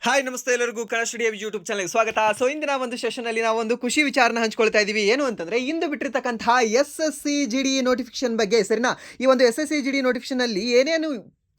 Hi ನಮಸ್ತೆ ಎಲ್ಲರಿಗೂ Kannada studio YouTube ಚಾನಲ್ಗೆ ಸ್ವಾಗತ. ಸೊ ಇಂದಿನ ಒಂದು ಸೆಷನಲ್ಲಿ ನಾವು ಒಂದು ಖುಷಿ ವಿಚಾರನ ಹಂಚ್ಕೊಳ್ತಾ ಇದ್ದೀವಿ. ಏನು ಅಂತಂದರೆ ಇಂದು ಬಿಟ್ಟಿರ್ತಕ್ಕಂತಹ SSC-GD ನೋಟಿಫಿಕೇಶನ್ ಬಗ್ಗೆ. ಸರಿನಾ, ಈ ಒಂದು SSC-GD ನೋಟಿಫಿಕೇಶನಲ್ಲಿ ಏನೇನು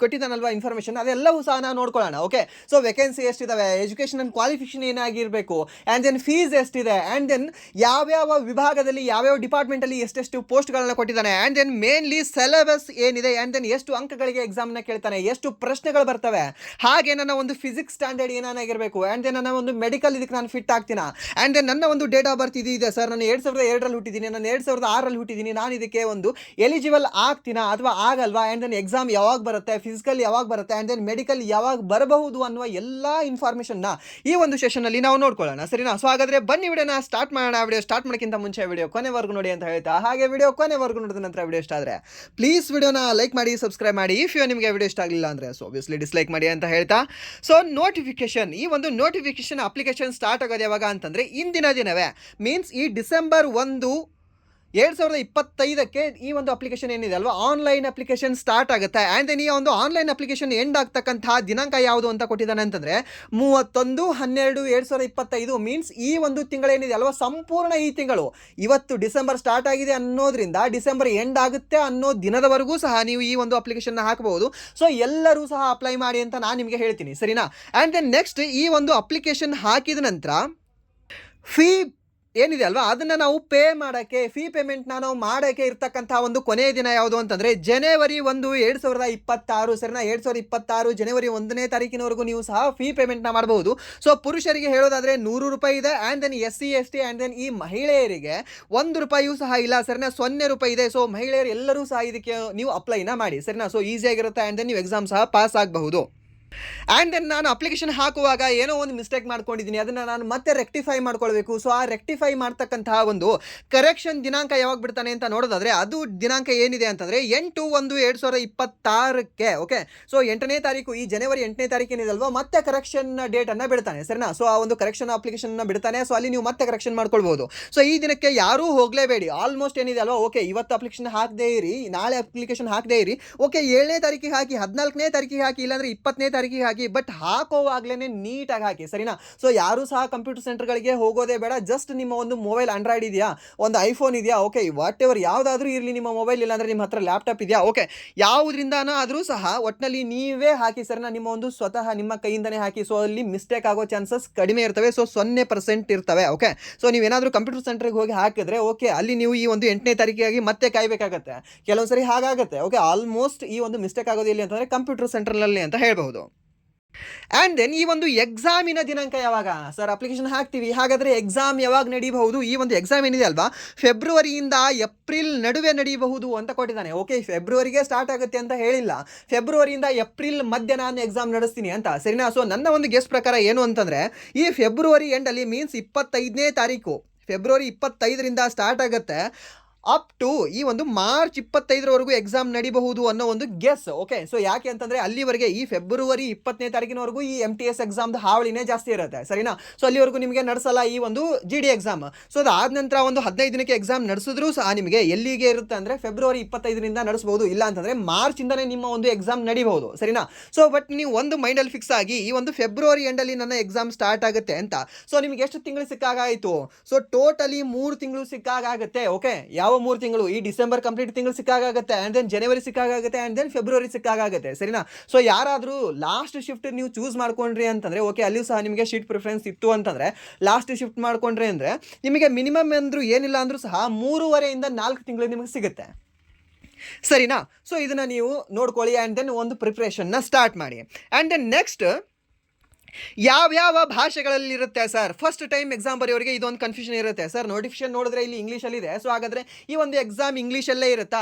ಕೊಟ್ಟಿದ್ದಾನಲ್ವಾ ಇನ್ಫಾರ್ಮೇಷನ್, ಅದೆಲ್ಲವೂ ಸಹ ನಾವು ನೋಡ್ಕೊಳ್ಳೋಣ. ಓಕೆ, ಸೊ ವೇಕೆನ್ಸಿ ಎಷ್ಟಿದ್ದಾವೆ, ಎಜುಕೇಷನ್ ಅಂಡ್ ಕ್ವಾಲಿಫಿಕೇಷನ್ ಏನಾಗಿರಬೇಕು, ಆ್ಯಂಡ್ ದೆನ್ ಫೀಸ್ ಎಷ್ಟಿದೆ, ಆ್ಯಂಡ್ ದೆನ್ ಯಾವ್ಯಾವ ವಿಭಾಗದಲ್ಲಿ ಯಾವ್ಯಾವ ಡಿಪಾರ್ಟ್ಮೆಂಟಲ್ಲಿ ಎಷ್ಟೆಷ್ಟು ಪೋಸ್ಟ್ಗಳನ್ನ ಕೊಟ್ಟಿದ್ದಾನೆ, ಆ್ಯಂಡ್ ದೆನ್ ಮೇನ್ಲಿ ಸಿಲೆಬಸ್ ಏನಿದೆ, ಆ್ಯಂಡ್ ದೆನ್ ಎಷ್ಟು ಅಂಕಗಳಿಗೆ ಎಕ್ಸಾಮ್ನ ಕೇಳ್ತಾನೆ, ಎಷ್ಟು ಪ್ರಶ್ನೆಗಳು ಬರ್ತವೆ, ಹಾಗೆ ನನ್ನ ಒಂದು ಫಿಸಿಕ್ಸ್ ಸ್ಟ್ಯಾಂಡರ್ಡ್ ಏನಾಗಿರಬೇಕು, ಆ್ಯಂಡ್ ದೆನ್ ನನ್ನ ಒಂದು ಮೆಡಿಕಲ್ ಇದಕ್ಕೆ ನಾನು ಫಿಟ್ ಆಗ್ತೀನ, ಆ್ಯಂಡ್ ದೆನ್ ನನ್ನ ಒಂದು ಡೇಟ್ ಆಫ್ ಬರ್ತ್ ಇದೆ ಸರ್, ನಾನು 2002ರಲ್ಲಿ ಹುಟ್ಟಿದ್ದೀನಿ, ನಾನು 2006ರಲ್ಲಿ ಹುಟ್ಟಿದ್ದೀನಿ, ನಾನು ಇದಕ್ಕೆ ಒಂದು ಎಲಿಜಿಬಲ್ ಆಗ್ತೀನಾ ಅಥವಾ ಆಗಲ್ವಾ, ಆ್ಯಂಡ್ ದೆನ್ ಎಕ್ಸಾಮ್ ಯಾವಾಗ ಬರುತ್ತೆ, ಫಿಸಿಕಲ್ ಯಾವಾಗ ಬರುತ್ತೆ, ಆ್ಯಂಡ್ ದೆನ್ ಮೆಡಿಕಲ್ ಯಾವಾಗ ಬರಬಹುದು ಅನ್ನುವ ಎಲ್ಲ ಇನ್ಫಾರ್ಮೇಷನ್ನ ಈ ಒಂದು ಸೆಷನಲ್ಲಿ ನಾವು ನೋಡ್ಕೊಳ್ಳೋಣ. ಸರಿನಾ, ಸೊ ಹಾಗಾದರೆ ಬನ್ನಿ ವಿಡಿಯೋನ ಸ್ಟಾರ್ಟ್ ಮಾಡೋಣ. ವಿಡಿಯೋ ಸ್ಟಾರ್ಟ್ ಮಾಡೋಕ್ಕಿಂತ ಮುಂಚೆ ವಿಡಿಯೋ ಕೊನೆವರೆಗೂ ನೋಡಿ ಅಂತ ಹೇಳ್ತಾ, ಹಾಗೆ ವಿಡಿಯೋ ಕೊನೆವರೆಗೂ ನೋಡಿದ ನಂತರ ವಿಡಿಯೋ ಇಷ್ಟ ಆದರೆ ಪ್ಲೀಸ್ ವಿಡಿಯೋನ ಲೈಕ್ ಮಾಡಿ, ಸಬ್ಸ್ಕ್ರೈಬ್ ಮಾಡಿ. ಇಫ್ ನಿಮಗೆ ವಿಡಿಯೋ ಇಷ್ಟ ಆಗಲಿಲ್ಲ ಅಂದರೆ ಸೊ ಆಬ್ವಿಯಸ್ಲಿ ಡಿಸ್ಲೈಕ್ ಮಾಡಿ ಅಂತ ಹೇಳ್ತಾ, ಸೊ ನೋಟಿಫಿಕೇಶನ್, ಈ ಒಂದು ನೋಟಿಫಿಕೇಶನ್ ಅಪ್ಲಿಕೇಶನ್ ಸ್ಟಾರ್ಟ್ ಆಗೋದು ಯಾವಾಗ ಅಂತಂದರೆ ಇಂದಿನ ದಿನವೇ, ಮೀನ್ಸ್ ಈ ಡಿಸೆಂಬರ್ 1, 2025ಕ್ಕೆ ಈ ಒಂದು ಅಪ್ಲಿಕೇಶನ್ ಏನಿದೆ ಅಲ್ವಾ, ಆನ್ಲೈನ್ ಅಪ್ಲಿಕೇಶನ್ ಸ್ಟಾರ್ಟ್ ಆಗುತ್ತೆ. ಆ್ಯಂಡ್ ದೆನ್ ಈ ಒಂದು ಆನ್ಲೈನ್ ಅಪ್ಲಿಕೇಶನ್ ಎಂಡ್ ಆಗ್ತಕ್ಕಂತಹ ದಿನಾಂಕ ಯಾವುದು ಅಂತ ಕೊಟ್ಟಿದ್ದಾನೆ ಅಂತಂದರೆ 31/12/2025. ಮೀನ್ಸ್ ಈ ಒಂದು ತಿಂಗಳೇನಿದೆ ಅಲ್ವಾ, ಸಂಪೂರ್ಣ ಈ ತಿಂಗಳು, ಇವತ್ತು ಡಿಸೆಂಬರ್ ಸ್ಟಾರ್ಟ್ ಆಗಿದೆ ಅನ್ನೋದ್ರಿಂದ ಡಿಸೆಂಬರ್ ಎಂಡ್ ಆಗುತ್ತೆ ಅನ್ನೋ ದಿನದವರೆಗೂ ಸಹ ನೀವು ಈ ಒಂದು ಅಪ್ಲಿಕೇಶನ್ನ ಹಾಕಬಹುದು. ಸೊ ಎಲ್ಲರೂ ಸಹ ಅಪ್ಲೈ ಮಾಡಿ ಅಂತ ನಾನು ನಿಮಗೆ ಹೇಳ್ತೀನಿ. ಸರಿನಾ, ಆ್ಯಂಡ್ ದೆನ್ ನೆಕ್ಸ್ಟ್ ಈ ಒಂದು ಅಪ್ಲಿಕೇಶನ್ ಹಾಕಿದ ನಂತರ ಫೀ ಏನಿದೆ ಅಲ್ವಾ, ಅದನ್ನು ನಾವು ಪೇ ಮಾಡೋಕ್ಕೆ, ಫೀ ಪೇಮೆಂಟ್ನ ನಾವು ಮಾಡೋಕ್ಕೆ ಇರ್ತಕ್ಕಂಥ ಒಂದು ಕೊನೆಯ ದಿನ ಯಾವುದು ಅಂತಂದರೆ ಜನವರಿ 1, 2026. ಸರಿನಾ, 2026 ಜನವರಿ 1ನೇ ತಾರೀಕಿನವರೆಗೂ ನೀವು ಸಹ ಫೀ ಪೇಮೆಂಟ್ನ ಮಾಡಬಹುದು. ಸೊ ಪುರುಷರಿಗೆ ಹೇಳೋದಾದರೆ 100 ರೂಪಾಯಿ ಇದೆ, and then SC ST and then ಈ ಮಹಿಳೆಯರಿಗೆ 1 ರೂಪಾಯಿಯೂ ಸಹ ಇಲ್ಲ. ಸರಿನಾ, 0 ರೂಪಾಯಿ ಇದೆ. ಸೊ ಮಹಿಳೆಯರು ಎಲ್ಲರೂ ಸಹ ಇದಕ್ಕೆ ನೀವು ಅಪ್ಲೈನ ಮಾಡಿ. ಸರಿನಾ, ಸೊ ಈಸಿಯಾಗಿರುತ್ತೆ, ಆ್ಯಂಡ್ ದೆನ್ ನೀವು ಎಕ್ಸಾಮ್ ಸಹ ಪಾಸ್ ಆಗಬಹುದು. ಆ್ಯಂಡ್ ದೆನ್ ನಾನು ಅಪ್ಲಿಕೇಶನ್ ಹಾಕುವಾಗ ಏನೋ ಒಂದು ಮಿಸ್ಟೇಕ್ ಮಾಡ್ಕೊಂಡಿದ್ದೀನಿ, ಅದನ್ನು ನಾನು ಮತ್ತೆ ರೆಕ್ಟಿಫೈ ಮಾಡ್ಕೊಳ್ಬೇಕು. ಸೊ ಆ ರೆಕ್ಟಿಫೈ ಮಾಡ್ತಕ್ಕಂತಹ ಒಂದು ಕರೆಕ್ಷನ್ ದಿನಾಂಕ ಯಾವಾಗ ಬಿಡ್ತಾನೆ ಅಂತ ನೋಡೋದಾದರೆ, ಅದು ದಿನಾಂಕ ಏನಿದೆ ಅಂತಂದರೆ 8/1/2026ಕ್ಕೆ. ಓಕೆ, ಸೊ 8ನೇ ತಾರೀಕು, ಈ ಜನವರಿ 8ನೇ ತಾರೀಕು ಏನಿದಲ್ವ, ಮತ್ತೆ ಕರೆಕ್ಷನ್ ಡೇಟನ್ನು ಬಿಡ್ತಾನೆ. ಸರಿನಾ, ಸೊ ಆ ಒಂದು ಕರೆಕ್ಷನ್ ಅಪ್ಲಿಕೇಶನ್ನ ಬಿಡ್ತಾನೆ. ಸೊ ಅಲ್ಲಿ ನೀವು ಮತ್ತೆ ಕರೆಕ್ಷನ್ ಮಾಡ್ಕೊಳ್ಬೋದು. ಸೊ ಈ ದಿನಕ್ಕೆ ಯಾರೂ ಹೋಗಲೇಬೇಡಿ. ಆಲ್ಮೋಸ್ಟ್ ಏನಿದೆ ಅಲ್ವಾ, ಓಕೆ ಇವತ್ತು ಅಪ್ಲಿಕೇಶನ್ ಹಾಕದೇ ಇರಿ, ನಾಳೆ ಅಪ್ಲಿಕೇಶನ್ ಹಾಕದೇ ಇರಿ. ಓಕೆ 7ನೇ ತಾರೀಕಿಗೆ ಹಾಕಿ, 14ನೇ ತಾರೀಕಿಗೆ ಹಾಕಿ, ಇಲ್ಲಾಂದರೆ 20ನೇ ತಾರೀಕಿಗೆ ಹಾಕಿ, ಬಟ್ ಹಾಕೋವಾಗ್ಲೇ ನೀಟಾಗಿ ಹಾಕಿ. ಸರಿನಾ, ಸೊ ಯಾರು ಸಹ ಕಂಪ್ಯೂಟರ್ ಸೆಂಟರ್ಗಳಿಗೆ ಹೋಗೋದೇ ಬೇಡ. ಜಸ್ಟ್ ನಿಮ್ಮ ಒಂದು ಮೊಬೈಲ್ ಆಂಡ್ರಾಯ್ಡ್ ಇದೆಯಾ, ಒಂದು ಐಫೋನ್ ಇದೆಯಾ, ಓಕೆ ವಾಟ್ ಎವರ್ ಯಾವುದಾದ್ರೂ ಇರಲಿ, ನಿಮ್ಮ ಮೊಬೈಲ್ ಇಲ್ಲಾಂದರೆ ನಿಮ್ಮ ಹತ್ರ ಲ್ಯಾಪ್ಟಾಪ್ ಇದೆಯಾ, ಓಕೆ ಯಾವುದರಿಂದಾದರೂ ಸಹ ಒಟ್ಟಿನಲ್ಲಿ ನೀವೇ ಹಾಕಿ. ಸರಿನಾ, ನಿಮ್ಮ ಒಂದು ಸ್ವತಃ ನಿಮ್ಮ ಕೈಯಿಂದನೇ ಹಾಕಿ. ಸೊ ಅಲ್ಲಿ ಮಿಸ್ಟೇಕ್ ಆಗೋ ಚಾನ್ಸಸ್ ಕಡಿಮೆ ಇರ್ತವೆ. ಸೊ 0% ಇರ್ತವೆ. ಓಕೆ, ಸೊ ನೀವೇನಾದರೂ ಕಂಪ್ಯೂಟರ್ ಸೆಂಟರ್ಗೆ ಹೋಗಿ ಹಾಕಿದ್ರೆ ಓಕೆ, ಅಲ್ಲಿ ನೀವು ಈ ಒಂದು 8ನೇ ತಾರೀಕಿಗಾಗಿ ಮತ್ತೆ ಕಾಯಬೇಕಾಗತ್ತೆ. ಕೆಲವೊಂದ್ಸರಿ ಹಾಗಾಗುತ್ತೆ. ಓಕೆ, ಆಲ್ಮೋಸ್ಟ್ ಈ ಒಂದು ಮಿಸ್ಟೇಕ್ ಆಗೋದು ಎಲ್ಲಿ ಅಂತಂದರೆ ಕಂಪ್ಯೂಟರ್ ಸೆಂಟರ್ನಲ್ಲಿ ಅಂತ ಹೇಳ್ಬಹುದು. ಆ್ಯಂಡ್ ದೆನ್ ಈ ಒಂದು ಎಕ್ಸಾಮಿನ ದಿನಾಂಕ ಯಾವಾಗ ಸರ್, ಅಪ್ಲಿಕೇಶನ್ ಹಾಕ್ತೀವಿ, ಹಾಗಾದರೆ ಎಕ್ಸಾಮ್ ಯಾವಾಗ ನಡೀಬಹುದು? ಈ ಒಂದು ಎಕ್ಸಾಮ್ ಏನಿದೆ ಅಲ್ವಾ, ಫೆಬ್ರವರಿಯಿಂದ ಏಪ್ರಿಲ್ ನಡುವೆ ನಡೀಬಹುದು ಅಂತ ಕೊಟ್ಟಿದ್ದಾನೆ. ಓಕೆ, ಫೆಬ್ರವರಿಗೆ ಸ್ಟಾರ್ಟ್ ಆಗುತ್ತೆ ಅಂತ ಹೇಳಿಲ್ಲ, ಫೆಬ್ರವರಿಯಿಂದ ಏಪ್ರಿಲ್ ಮಧ್ಯೆ ನಾನು ಎಕ್ಸಾಮ್ ನಡೆಸ್ತೀನಿ ಅಂತ. ಸರಿನಾ, ಸೊ ನನ್ನ ಒಂದು ಗೆಸ್ ಪ್ರಕಾರ ಏನು ಅಂತಂದರೆ ಈ ಫೆಬ್ರವರಿ ಎಂಡಲ್ಲಿ, ಮೀನ್ಸ್ 25ನೇ ತಾರೀಕು, ಫೆಬ್ರವರಿ 25ರಿಂದ ಸ್ಟಾರ್ಟ್ ಆಗುತ್ತೆ, ಅಪ್ ಟು ಈ ಒಂದು ಮಾರ್ಚ್ 25ರವರೆಗೂ ಎಕ್ಸಾಮ್ ನಡೀಬಹುದು ಅನ್ನೋ ಒಂದು ಗೆಸ್. ಓಕೆ, ಸೊ ಯಾಕೆ ಅಂತಂದರೆ ಅಲ್ಲಿವರೆಗೆ, ಈ ಫೆಬ್ರವರಿ 20ನೇ ತಾರೀಕಿನವರೆಗೂ ಈ MTS ಎಕ್ಸಾಮ್ದು ಹಾವಳಿನೇ ಜಾಸ್ತಿ ಇರುತ್ತೆ. ಸರಿನಾ, ಸೊ ಅಲ್ಲಿವರೆಗೂ ನಿಮಗೆ ನಡೆಸಲ್ಲ ಈ ಒಂದು GD ಎಕ್ಸಾಮ್. ಸೊ ಅದಾದ ನಂತರ ಒಂದು 15 ದಿನಕ್ಕೆ ಎಕ್ಸಾಮ್ ನಡೆಸಿದ್ರೂ ಸಹ ನಿಮಗೆ ಎಲ್ಲಿಗೆ ಇರುತ್ತೆ ಅಂದರೆ ಫೆಬ್ರವರಿ 25ರಿಂದ ನಡೆಸ್ಬೋದು, ಇಲ್ಲ ಅಂತಂದರೆ ಮಾರ್ಚಿಂದನೇ ನಿಮ್ಮ ಒಂದು ಎಕ್ಸಾಮ್ ನಡೀಬಹುದು. ಸರಿನಾ, ಸೊ ಬಟ್ ನೀವು ಒಂದು ಮೈಂಡಲ್ಲಿ ಫಿಕ್ಸ್ ಆಗಿ, ಈ ಒಂದು ಫೆಬ್ರವರಿ ಎಂಡಲ್ಲಿ ನನ್ನ ಎಕ್ಸಾಮ್ ಸ್ಟಾರ್ಟ್ ಆಗುತ್ತೆ ಅಂತ. ಸೊ ನಿಮಗೆ ಎಷ್ಟು ತಿಂಗಳು ಸಿಕ್ಕಾಗಾಯಿತು? ಸೊ ಟೋಟಲಿ 3 ತಿಂಗಳು ಸಿಕ್ಕಾಗುತ್ತೆ. ಓಕೆ, ಯಾವ 3 ತಿಂಗಳು? ಈ ಡಿಸೆಂಬರ್ ಕಂಪ್ಲೀಟ್ ತಿಂಗಳು ಸಿಕ್ಕಾಗುತ್ತೆ, ಆ್ಯಂಡ್ ದೆನ್ ಜನವರಿ ಸಿಕ್ಕಾಗುತ್ತೆ, ಆ್ಯಂಡ್ ದೆನ್ ಫೆಬ್ರವರಿ ಸಿಕ್ಕಾಗುತ್ತೆ. ಸರಿನಾ, ಸೊ ಯಾರಾದರೂ ಲಾಸ್ಟ್ ಶಿಫ್ಟ್ ನೀವು ಚೂಸ್ ಮಾಡ್ಕೊಂಡ್ರಿ ಅಂತಂದರೆ ಓಕೆ, ಅಲ್ಲಿಯೂ ಸಹ ನಿಮಗೆ ಶೀಟ್ ಪ್ರಿಫರೆನ್ಸ್ ಇತ್ತು ಅಂತಂದರೆ ಲಾಸ್ಟ್ ಶಿಫ್ಟ್ ಮಾಡ್ಕೊಂಡ್ರಿ ಅಂದರೆ ನಿಮಗೆ ಮಿನಿಮಮ್ ಅಂದರೂ ಏನಿಲ್ಲ ಅಂದರೂ ಸಹ 3.5ರಿಂದ 4 ತಿಂಗಳು ನಿಮಗೆ ಸಿಗುತ್ತೆ. ಸರಿನಾ, ಸೊ ಇದನ್ನು ನೀವು ನೋಡ್ಕೊಳ್ಳಿ, ಆ್ಯಂಡ್ ದೆನ್ ಒಂದು ಪ್ರಿಪ್ರೇಷನ್ನ ಸ್ಟಾರ್ಟ್ ಮಾಡಿ. ಆ್ಯಂಡ್ ದೆನ್ ನೆಕ್ಸ್ಟ್ ಯಾವ್ಯಾವ ಭಾಷೆಗಳಲ್ಲಿರುತ್ತೆ ಸರ್? ಫಸ್ಟ್ ಟೈಮ್ ಎಕ್ಸಾಮ್ ಬರೆಯೋರಿಗೆ ಇದೊಂದು ಕನ್ಫ್ಯೂಷನ್ ಇರುತ್ತೆ. ಸರ್ ನೋಟಿಫಿಕೇಶನ್ ನೋಡಿದ್ರೆ ಇಲ್ಲಿ ಇಂಗ್ಲೀಷಲ್ಲಿದೆ, ಸೊ ಹಾಗಾದರೆ ಈ ಒಂದು ಎಕ್ಸಾಮ್ ಇಂಗ್ಲೀಷಲ್ಲೇ ಇರುತ್ತಾ?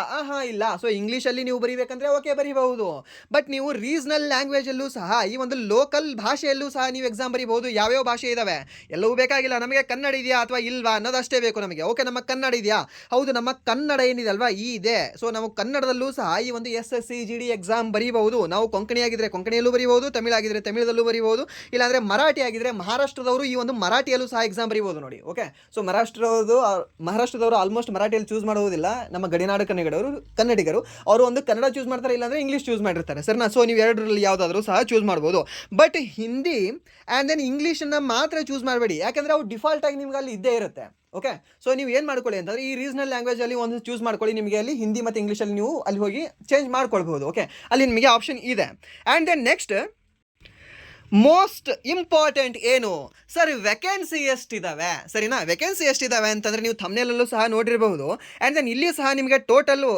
ಇಲ್ಲ, ಸೊ ಇಂಗ್ಲೀಷಲ್ಲಿ ನೀವು ಬರೀಬೇಕಂದ್ರೆ ಓಕೆ ಬರೀಬಹುದು, ಬಟ್ ನೀವು ರೀಜ್ನಲ್ ಲ್ಯಾಂಗ್ವೇಜಲ್ಲೂ ಸಹ, ಈ ಒಂದು ಲೋಕಲ್ ಭಾಷೆಯಲ್ಲೂ ಸಹ ನೀವು ಎಕ್ಸಾಮ್ ಬರೀಬಹುದು. ಯಾವ್ಯಾವ ಭಾಷೆ ಇದ್ದಾವೆ? ಎಲ್ಲವೂ ಬೇಕಾಗಿಲ್ಲ, ನಮಗೆ ಕನ್ನಡ ಇದೆಯಾ ಅಥವಾ ಇಲ್ವಾ ಅನ್ನೋದಷ್ಟೇ ಬೇಕು ನಮಗೆ. ಓಕೆ, ನಮ್ಮ ಕನ್ನಡ ಇದೆಯಾ? ಹೌದು, ನಮ್ಮ ಕನ್ನಡ ಏನಿದೆ ಅಲ್ವಾ ಇದೆ. ಸೊ ನಾವು ಕನ್ನಡದಲ್ಲೂ ಸಹ ಈ ಒಂದು SSC GD ಎಕ್ಸಾಮ್ ಬರೀಬಹುದು. ನಾವು ಕೊಂಕಣಿ ಆಗಿದ್ರೆ ಕೊಂಕಣಿಯಲ್ಲೂ ಬರೀಬಹುದು, ತಮಿಳಾಗಿದ್ರೆ ತಮಿಳದಲ್ಲೂ ಬರೀಬಹುದು, ಇಲ್ಲಾಂದರೆ ಮರಾಠಿ ಆಗಿದ್ರೆ ಮಹಾರಾಷ್ಟ್ರದವರು ಈ ಒಂದು ಮರಾಠಿಯಲ್ಲೂ ಸಹ ಎಕ್ಸಾಮ್ ಬರೀಬೋದು ನೋಡಿ. ಓಕೆ, ಸೊ ಮಹಾರಾಷ್ಟ್ರದವರು ಆಲ್ಮೋಸ್ಟ್ ಮರಾಠಿಯಲ್ಲಿ ಚೂಸ್ ಮಾಡೋದಿಲ್ಲ. ನಮ್ಮ ಗಡಿನಾಡು ಕನ್ನಡಿಗರು ಅವರು ಒಂದು ಕನ್ನಡ ಚೂಸ್ ಮಾಡ್ತಾರೆ, ಇಲ್ಲಾಂದರೆ ಇಂಗ್ಲೀಷ್ ಚೂಸ್ ಮಾಡಿರ್ತಾರೆ ಸರಿನಾ. ಸೊ ನೀವು ಎರಡರಲ್ಲಿ ಯಾವುದಾದ್ರೂ ಸಹ ಚೂಸ್ ಮಾಡ್ಬೋದು. ಬಟ್ ಹಿಂದಿ ಆ್ಯಂಡ್ ದೆನ್ ಇಂಗ್ಲೀಷನ್ನು ಮಾತ್ರ ಚೂಸ್ ಮಾಡಬೇಡಿ, ಯಾಕಂದರೆ ಅವು ಡಿಫಾಲ್ಟ್ ಆಗಿ ನಿಮ್ಗೆ ಅಲ್ಲಿ ಇದ್ದೇ ಇರುತ್ತೆ. ಓಕೆ, ಸೊ ನೀವು ಏನು ಮಾಡ್ಕೊಳ್ಳಿ ಅಂತಂದರೆ ಈ ರೀಜನಲ್ ಲ್ಯಾಂಗ್ವೇಜಲ್ಲಿ ಒಂದು ಚೂಸ್ ಮಾಡ್ಕೊಳ್ಳಿ. ನಿಮಗೆ ಅಲ್ಲಿ ಹಿಂದಿ ಮತ್ತು ಇಂಗ್ಲೀಷಲ್ಲಿ ನೀವು ಅಲ್ಲಿ ಹೋಗಿ ಚೇಂಜ್ ಮಾಡ್ಕೊಳ್ಬೋದು. ಓಕೆ, ಅಲ್ಲಿ ನಿಮಗೆ ಆಪ್ಷನ್ ಇದೆ. And then next most important ಏನು ಸರ್, ವೆಕೆನ್ಸಿ ಎಷ್ಟಿದ್ದಾವೆ ಸರಿನಾ. ವೆಕೆನ್ಸಿ ಎಷ್ಟಿದ್ದಾವೆ ಅಂತಂದರೆ ನೀವು ಥಂಬ್ನೇಲಲ್ಲೂ ಸಹ ನೋಡಿರಬಹುದು. ಆ್ಯಂಡ್ ದೆನ್ ಇಲ್ಲಿ ಸಹ ನಿಮಗೆ ಟೋಟಲ್ಲು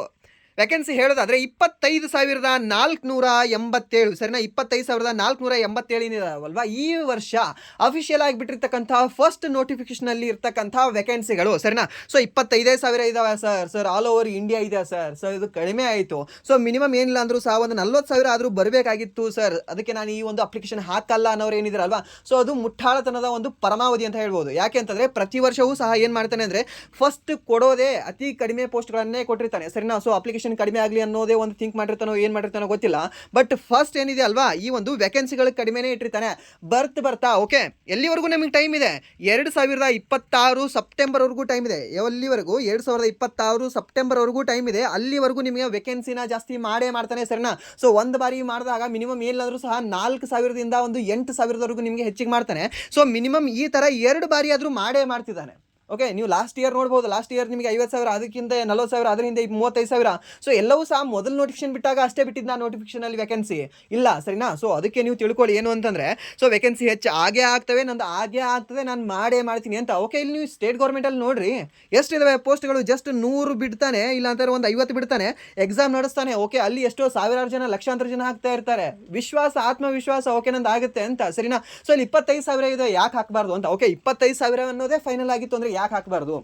ವೆಕೆನ್ಸಿ ಹೇಳೋದಾದರೆ 25,487 ಸರಿನಾ. 25,487 ಏನಿದಾವಲ್ವಾ ಈ ವರ್ಷ ಅಫಿಷಿಯಲ್ ಆಗಿಬಿಟ್ಟಿರ್ತಕ್ಕಂಥ ಫಸ್ಟ್ ನೋಟಿಫಿಕೇಶನಲ್ಲಿ ಇರ್ತಕ್ಕಂಥ ವೆಕೆನ್ಸಿಗಳು ಸರಿನಾ. ಸೊ 25,000 ಇದಾವೆ ಸರ್ ಆಲ್ ಓವರ್ ಇಂಡಿಯಾ ಇದೆ ಸರ್. ಸೊ ಇದು ಕಡಿಮೆ ಆಯಿತು. ಸೊ ಮಿನಿಮಮ್ ಏನಿಲ್ಲ ಅಂದರೂ ಸಹ ಒಂದು 40,000 ಆದರೂ ಬರಬೇಕಾಗಿತ್ತು ಸರ್, ಅದಕ್ಕೆ ನಾನು ಈ ಒಂದು ಅಪ್ಲಿಕೇಶನ್ ಹಾಕಲ್ಲ ಅನ್ನೋರು ಏನಿದಾರಲ್ವಾ, ಸೊ ಅದು ಮುಟ್ಟಾಳತನದ ಒಂದು ಪರಮಾವಧಿ ಅಂತ ಹೇಳ್ಬೋದು. ಯಾಕೆ ಅಂತಂದರೆ ಪ್ರತಿ ವರ್ಷವೂ ಸಹ ಏನು ಮಾಡ್ತಾನೆ ಅಂದರೆ ಫಸ್ಟ್ ಕೊಡೋದೇ ಅತಿ ಕಡಿಮೆ ಪೋಸ್ಟ್ಗಳನ್ನೇ ಕೊಟ್ಟಿರ್ತಾನೆ ಸರಿನಾ. ಸೊ ಅಪ್ಲಿಕೇಶನ್ ಕಡಿಮೆ ಆಗಲಿ ಅನ್ನೋದೇ ಒಂದು ಥಿಂಕ್ ಮಾಡಿರ್ತಾನೋ ಏನು ಮಾಡಿರ್ತಾನೋ ಗೊತ್ತಿಲ್ಲ. ಬಟ್ ಫಸ್ಟ್ ಏನಿದೆ ಅಲ್ವಾ ಈ ಒಂದು ವೆಕೆನ್ಸಿಗಳು ಕಡಿಮೆನೇ ಇಟ್ಟಿರ್ತಾನೆ. ಬರ್ತಾ ಓಕೆ, ಎಲ್ಲಿವರೆಗೂ ನಮಗೆ ಟೈಮ್ ಇದೆ 2026 ಸೆಪ್ಟೆಂಬರ್ವರೆಗೂ ಟೈಮ್ ಇದೆ. ಎಲ್ಲಿವರೆಗೂ 2026 ಸೆಪ್ಟೆಂಬರ್ವರೆಗೂ ಟೈಮ್ ಇದೆ. ಅಲ್ಲಿವರೆಗೂ ನಿಮಗೆ ವೆಕೆನ್ಸಿನ ಜಾಸ್ತಿ ಮಾಡ್ತಾನೆ ಸರಿನಾ. ಸೊ ಒಂದು ಬಾರಿ ಮಾಡಿದಾಗ ಮಿನಿಮಮ್ ಏನಾದರೂ ಸಹ 4,000ದಿಂದ ಒಂದು 8,000ವರೆಗೂ ನಿಮಗೆ ಹೆಚ್ಚಿಗೆ ಮಾಡ್ತಾನೆ. ಸೊ ಮಿನಿಮಮ್ ಈ ಥರ 2 ಬಾರಿ ಆದರೂ ಮಾಡ್ತಿದ್ದಾನೆ. ಓಕೆ, ನೀವು ಲಾಸ್ಟ್ ಇಯರ್ ನೋಡ್ಬೋದು. ಲಾಸ್ಟ್ ಇಯರ್ ನಿಮಗೆ 50,000, ಅದಕ್ಕಿಂತ 40,000, ಅದರಿಂದ 35,000. ಸೊ ಎಲ್ಲವೂ ಸಹ ಮೊದಲು ನೋಟಿಫಿಕೇಶನ್ ಬಿಟ್ಟಾಗ ಅಷ್ಟೇ ಬಿಟ್ಟಿದ್ದು ನಾನು ನೋಟಿಫಿಕೇಶನಲ್ಲಿ ವೆಕೆನ್ಸಿ ಇಲ್ಲ ಸರಿನಾ. ಸೊ ಅದಕ್ಕೆ ನೀವು ತಿಳ್ಕೊಳ್ಳಿ ಏನು ಅಂತಂದರೆ ಸೊ ವೆಕೆನ್ಸಿ ಹೆಚ್ಚು ಆಗೇ ಆಗ್ತವೆ, ನಂದು ಆಗೇ ಆಗ್ತದೆ, ನಾನು ಮಾಡ್ತೀನಿ ಅಂತ. ಓಕೆ, ಇಲ್ಲಿ ನೀವು ಸ್ಟೇಟ್ ಗೌರ್ಮೆಂಟಲ್ಲಿ ನೋಡಿರಿ ಎಷ್ಟಿದಾವೆ ಪೋಸ್ಟ್ಗಳು. ಜಸ್ಟ್ 100 ಬಿಡ್ತಾನೆ, ಇಲ್ಲ ಅಂತಾರೆ ಒಂದು 50 ಬಿಡ್ತಾನೆ, ಎಕ್ಸಾಮ್ ನಡೆಸ್ತಾನೆ. ಓಕೆ, ಅಲ್ಲಿ ಎಷ್ಟೋ ಸಾವಿರಾರು ಜನ ಲಕ್ಷಾಂತರ ಜನ ಹಾಕ್ತಾ ಇರ್ತಾರೆ. ವಿಶ್ವಾಸ, ಆತ್ಮವಿಶ್ವಾಸ ಓಕೆ ನಂದು ಆಗುತ್ತೆ ಅಂತ ಸರಿನಾ. ಸೊ ಇಲ್ಲಿ 25,000 ಇದೆ, ಯಾಕೆ ಹಾಕಬಾರ್ದು ಅಂತ. ಓಕೆ, 25,000 ಅನ್ನೋದೇ ಫೈನಲ್ ಆಗಿತ್ತು ಅಂದರೆ ಯಾಕೆ ಹಾಕಬಾರ್ದು,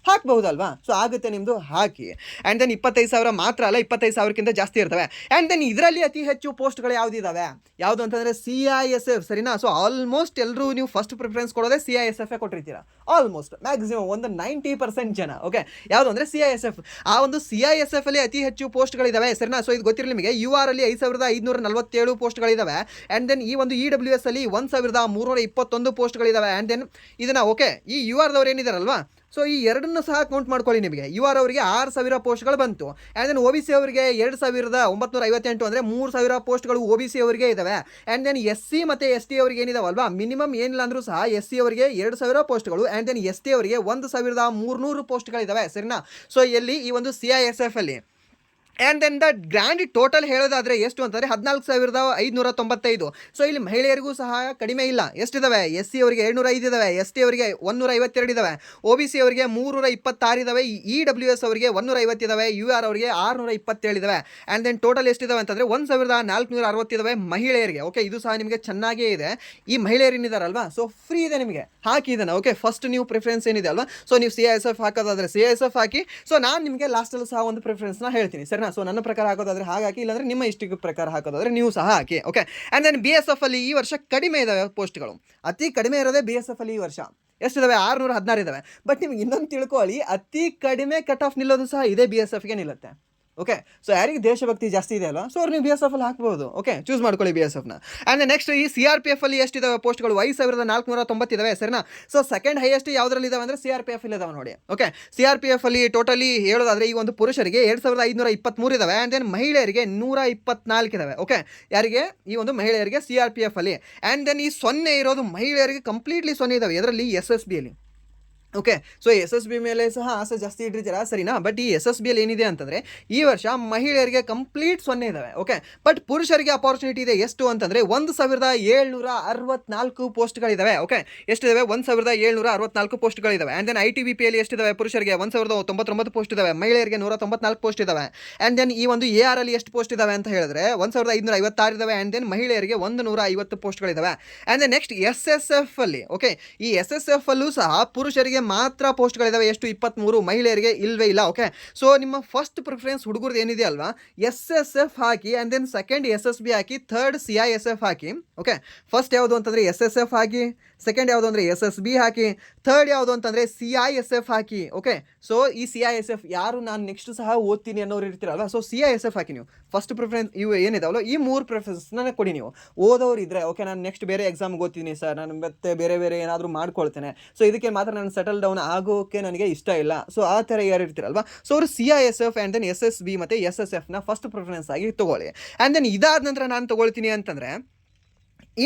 ಹಾಕ್ಬಹುದಲ್ವಾ. ಸೊ ಆಗುತ್ತೆ ನಿಮ್ಮದು, ಹಾಕಿ. ಆ್ಯಂಡ್ ದೆನ್ 25,000 ಮಾತ್ರ ಅಲ್ಲ, 25,000ಕ್ಕಿಂತ ಜಾಸ್ತಿ ಇರ್ತವೆ. ಆ್ಯಂಡ್ ದೆನ್ ಇದರಲ್ಲಿ ಅತಿ ಹೆಚ್ಚು ಪೋಸ್ಟ್ಗಳು ಯಾವುದಿದ್ದಾವೆ ಯಾವುದು ಅಂತಂದರೆ CISF ಸರಿನಾ. ಸೊ ಆಲ್ಮೋಸ್ಟ್ ಎಲ್ಲರೂ ನೀವು ಫಸ್ಟ್ ಪ್ರಿಫರೆನ್ಸ್ ಕೊಡೋದೇ CISF ಕೊಟ್ಟಿರ್ತೀರಾ. ಆಲ್ಮೋಸ್ಟ್ ಮ್ಯಾಕ್ಸಿಮಮ್ ಒಂದು 90% ಜನ. ಓಕೆ, ಯಾವುದು ಅಂದರೆ CISF. ಆ ಒಂದು CISF ಅಲ್ಲಿ ಅತಿ ಹೆಚ್ಚು ಪೋಸ್ಟ್ಗಳಿದ್ದಾವೆ ಸರಿನಾ. ಸೊ ಇದು ಗೊತ್ತಿರಲಿ ನಿಮಗೆ. UR ಅಲ್ಲಿ 5,547 ಪೋಸ್ಟ್ಗಳಿದ್ದಾವೆ. ಆ್ಯಂಡ್ ದೆನ್ ಈ ಒಂದು EWS ಅಲ್ಲಿ 1,321 ಪೋಸ್ಟ್ಗಳಿದ್ದಾವೆ. ಆ್ಯಂಡ್ ದೆನ್ ಇದನ್ನು ಓಕೆ ಈ UR ದವ್ರು ಏನಿದಾರಲ್ವಾ, ಸೊ ಈ ಎರಡನ್ನೂ ಸಹ ಕೌಂಟ್ ಮಾಡ್ಕೊಳ್ಳಿ. ನಿಮಗೆ UR ಅವರಿಗೆ 6,000 ಪೋಸ್ಟ್ಗಳು ಬಂತು. ಆ್ಯಂಡ್ ದೆನ್ OBC ಅವರಿಗೆ 2,958 ಅಂದರೆ 3,000 ಪೋಸ್ಟ್ಗಳು OBC ಅವರಿಗೆ ಇದ್ದಾವೆ. ಆ್ಯಂಡ್ ದೆನ್ SC ಮತ್ತು ST ಅವರಿಗೆ ಏನಿದಾವಲ್ವಾ, ಮಿನಿಮಮ್ ಏನಿಲ್ಲ ಅಂದರೂ ಸಹ SC ಅವರಿಗೆ 2,000 ಪೋಸ್ಟ್ಗಳು. ಆ್ಯಂಡ್ ದೆನ್ ST ಅವರಿಗೆ 1,300 ಪೋಸ್ಟ್ಗಳಿದ್ದಾವೆ ಸರಿನಾ. ಸೊ ಎಲ್ಲಿ ಈ ಒಂದು CISF ಅಲ್ಲಿ. And then the grand total ಹೇಳೋದಾದರೆ ಎಷ್ಟು ಅಂತಂದರೆ 14,595. ಸೊ ಇಲ್ಲಿ ಮಹಿಳೆಯರಿಗೂ ಸಹ ಕಡಿಮೆ ಇಲ್ಲ. ಎಷ್ಟಿದ್ದಾವೆ, SC ಅವರಿಗೆ 705 ಇದ್ದಾವೆ, ST ಅವರಿಗೆ 152 ಇದ್ದಾವೆ, OBC ಅವರಿಗೆ 326 ಇದ್ದಾವೆ, EWS ಅವರಿಗೆ 150 ಇದ್ದಾವೆ, UR ಅವರಿಗೆ 627 ಇದ್ದಾವೆ. ಆ್ಯಂಡ್ ದೆನ್ ಟೋಟಲ್ ಎಷ್ಟಿದ್ದಾವೆ ಅಂತಂದರೆ 1,460 ಇದ್ದಾವೆ ಮಹಿಳೆಯರಿಗೆ. ಓಕೆ, ಇದು ಸಹ ನಿಮಗೆ ಚೆನ್ನಾಗೇ ಇದೆ. ಈ ಮಹಿಳೆಯರು ಏನಿದಾರಲ್ವಾ, ಸೊ ಫ್ರೀ ಇದೆ ನಿಮಗೆ, ಹಾಕಿದ್ದಾನೆ. ಓಕೆ, ಫಸ್ಟ್ ನೀವು ಪ್ರಿಫರೆನ್ಸ್ ಏನಿದೆ ಅಲ್ವಾ, ಸೊ ನೀವು CISF ಹಾಕೋದಾದರೆ CISF ಹಾಕಿ. ಸೊ ನಾನು ನಿಮಗೆ ಲಾಸ್ಟಲ್ಲೂ ಸಹ ಒಂದು ಪ್ರಿಫರೆನ್ಸ್ನ ಹೇಳ್ತೀನಿ ಸರಿನಾ. ಸೊ ನನ್ನ ಪ್ರಕಾರ ಹಾಕೋದಾದರೆ ಹಾಕಿ, ಇಲ್ಲಾಂದರೆ ನಿಮ್ಮ ಇಷ್ಟಕ್ಕೆ ಪ್ರಕಾರ ಹಾಕೋದಾದರೆ ನೀವು ಸಹ ಹಾಕಿ. ಓಕೆ, ಆ್ಯಂಡ್ ದೆನ್ BSF ಅಲ್ಲಿ ಈ ವರ್ಷ ಕಡಿಮೆ ಇದ್ದಾವೆ ಪೋಸ್ಟ್ಗಳು. ಅತಿ ಕಡಿಮೆ ಇರೋದೇ BSF ಅಲ್ಲಿ ಈ ವರ್ಷ. ಎಷ್ಟಿದ್ದಾವೆ, 616 ಇದ್ದಾವೆ. ಬಟ್ ನಿಮ್ಗೆ ಇನ್ನೊಂದು ತಿಳ್ಕೊಳ್ಳಿ, ಅತಿ ಕಡಿಮೆ ಕಟ್ ಆಫ್ ನಿಲ್ಲೋದು ಸಹ ಇದೇ BSFಗೆ ನಿಲ್ಲುತ್ತೆ. ಓಕೆ, ಸೊ ಯಾರಿಗೆ ದೇಶಭಕ್ತಿ ಜಾಸ್ತಿ ಇದೆ ಅಲ್ವಾ, ಸೊ ಅವ್ರು ನೀವು BSF ಅಲ್ಲಿ ಹಾಕ್ಬೋದು. ಓಕೆ, ಚೂಸ್ ಮಾಡ್ಕೊಳ್ಳಿ BSFನ. ಆ್ಯಂಡ್ ನೆಕ್ಸ್ಟ್ ಈ CRPF ಅಲ್ಲಿ ಎಷ್ಟಿದಾವೆ ಪೋಸ್ಟ್ಗಳು, 5,490 ಇದ್ದಾವೆ ಸರಿನಾ. ಸೊ ಸೆಕೆಂಡ್ ಹೈಯೆಸ್ಟ್ ಯಾವುದ್ರಲ್ಲಿ ಇದಾವೆ ಅಂದರೆ CRPF ಅಲ್ಲಿ ಇದಾವೆ ನೋಡಿ. ಓಕೆ, CRPF ಅಲ್ಲಿ ಟೋಟಲಿ ಹೇಳೋದಾದರೆ ಈ ಒಂದು ಪುರುಷರಿಗೆ 2,523 ಇದ್ದಾವೆ. ಆ್ಯಂಡ್ ದೆನ್ ಮಹಿಳೆಯರಿಗೆ 124 ಇದ್ದಾವೆ. ಓಕೆ, ಯಾರಿಗೆ, ಈ ಒಂದು ಮಹಿಳೆಯರಿಗೆ CRPF ಅಲ್ಲಿ. ಆ್ಯಂಡ್ ದೆನ್ ಈ 0 ಇರೋದು ಮಹಿಳೆಯರಿಗೆ ಕಂಪ್ಲೀಟ್ಲಿ 0 ಇದ್ದಾವೆ ಇದರಲ್ಲಿ SSB ಅಲ್ಲಿ. ಓಕೆ, ಸೊ SSB ಮೇಲೆ ಸಹ ಆಸೆ ಜಾಸ್ತಿ ಇಟ್ಟಿರ್ತೀರಾ ಸರಿನಾ. ಬಟ್ ಈ SSB ಅಲ್ಲಿ ಏನಿದೆ ಅಂತಂದರೆ ಈ ವರ್ಷ ಮಹಿಳೆಯರಿಗೆ ಕಂಪ್ಲೀಟ್ 0 ಇದ್ದಾವೆ. ಓಕೆ, ಬಟ್ ಪುರುಷರಿಗೆ ಅಪಾರ್ಚುನಿಟಿ ಇದೆ. ಎಷ್ಟು ಅಂತಂದರೆ 1,764 ಪೋಸ್ಟ್ಗಳಿದ್ದಾವೆ. ಓಕೆ, ಎಷ್ಟಿದ್ದಾವೆ, 1,764 ಪೋಸ್ಟ್ಗಳಿದ್ದಾವೆ. ಆ್ಯಂಡ್ ದೆನ್ ITBP ಅಲ್ಲಿ ಎಷ್ಟಿದ್ದಾವೆ, ಪುರುಷರಿಗೆ 1,099 ಪೋಸ್ಟ್ ಇದ್ದಾವೆ, ಮಹಿಳೆಯರಿಗೆ 194 ಪೋಸ್ಟ್ ಇದ್ದಾವೆ. ಆ್ಯಂಡ್ ದೆನ್ ಈ ಒಂದು AR ಅಲ್ಲಿ ಎಷ್ಟು ಪೋಸ್ಟ್ ಇದ್ದಾವೆ ಅಂತ ಹೇಳಿದ್ರೆ 1,556 ಇದ್ದಾವೆ. ಆ್ಯಂಡ್ ದೆನ್ ಮಹಿಳೆಯರಿಗೆ 150 ಪೋಸ್ಟ್ಗಳಿದ್ದಾವೆ. ಆ್ಯಂಡ್ ದೆನ್ ನೆಕ್ಸ್ಟ್ SSF ಅಲ್ಲಿ. ಓಕೆ, ಈ SSF ಅಲ್ಲೂ ಸಹ ಪುರುಷರಿಗೆ ಮಾತ್ರ ಪೋಸ್ಟ್ಗಳಿದ್ದಾವೆ. ಎಷ್ಟು, 23, ಮಹಿಳೆಯರಿಗೆ ಇಲ್ಲವೇ ಇಲ್ಲ. ಓಕೆ, ಸೊ ನಿಮ್ಮ ಫಸ್ಟ್ ಪ್ರಿಫರೆನ್ಸ್ ಹುಡುಗರದು ಏನಿದೆ ಅಲ್ವಾ, SSF ಹಾಕಿ. ಆ್ಯಂಡ್ ದೆನ್ ಸೆಕೆಂಡ್ SSB ಹಾಕಿ, ಥರ್ಡ್ CISF ಹಾಕಿ. ಓಕೆ, ಫಸ್ಟ್ ಯಾವುದು ಅಂತಂದರೆ SSF ಹಾಕಿ, ಸೆಕೆಂಡ್ ಯಾವುದು ಅಂದರೆ SSB ಹಾಕಿ, ಥರ್ಡ್ ಯಾವುದು ಅಂತಂದರೆ CISF ಹಾಕಿ. ಓಕೆ, ಸೊ ಈ CISF ಯಾರು ನಾನು ನೆಕ್ಸ್ಟ್ ಸಹ ಓದ್ತೀನಿ ಅನ್ನೋರು ಇರ್ತೀರಲ್ವ, ಸೊ CISF ಹಾಕಿ ನೀವು. ಫಸ್ಟ್ ಪ್ರಿಫರೆನ್ಸ್ ಇವು ಏನಿದಾವಲ್ಲ ಈ 3 ಪ್ರಿಫರೆನ್ಸ್ನ ಕೊಡಿ ನೀವು. ಓದೋರು ಇದ್ದರೆ ಓಕೆ ನಾನು ನೆಕ್ಸ್ಟ್ ಬೇರೆ ಎಕ್ಸಾಮ್ಗೆ ಓದ್ತೀನಿ ಸರ್, ನಾನು ಮತ್ತೆ ಬೇರೆ ಏನಾದರೂ ಮಾಡ್ಕೊಳ್ತೇನೆ, ಸೊ ಇದಕ್ಕೆ ಮಾತ್ರ ನಾನು ಸೆಟಲ್ ಡೌನ್ ಆಗೋಕ್ಕೆ ನನಗೆ ಇಷ್ಟ ಇಲ್ಲ, ಸೊ ಆ ಥರ ಯಾರು ಇರ್ತೀರಲ್ವಾ, ಸೊ ಅವರು CISF ಆ್ಯಂಡ್ ದೆನ್ SSB ಮತ್ತು SSFನ ಫಸ್ಟ್ ಪ್ರಿಫರೆನ್ಸ್ ಆಗಿ ತೊಗೊಳ್ಳಿ. ಆ್ಯಂಡ್ ದೆನ್ ಇದಾದ ನಂತರ ನಾನು ತೊಗೊಳ್ತೀನಿ ಅಂತಂದರೆ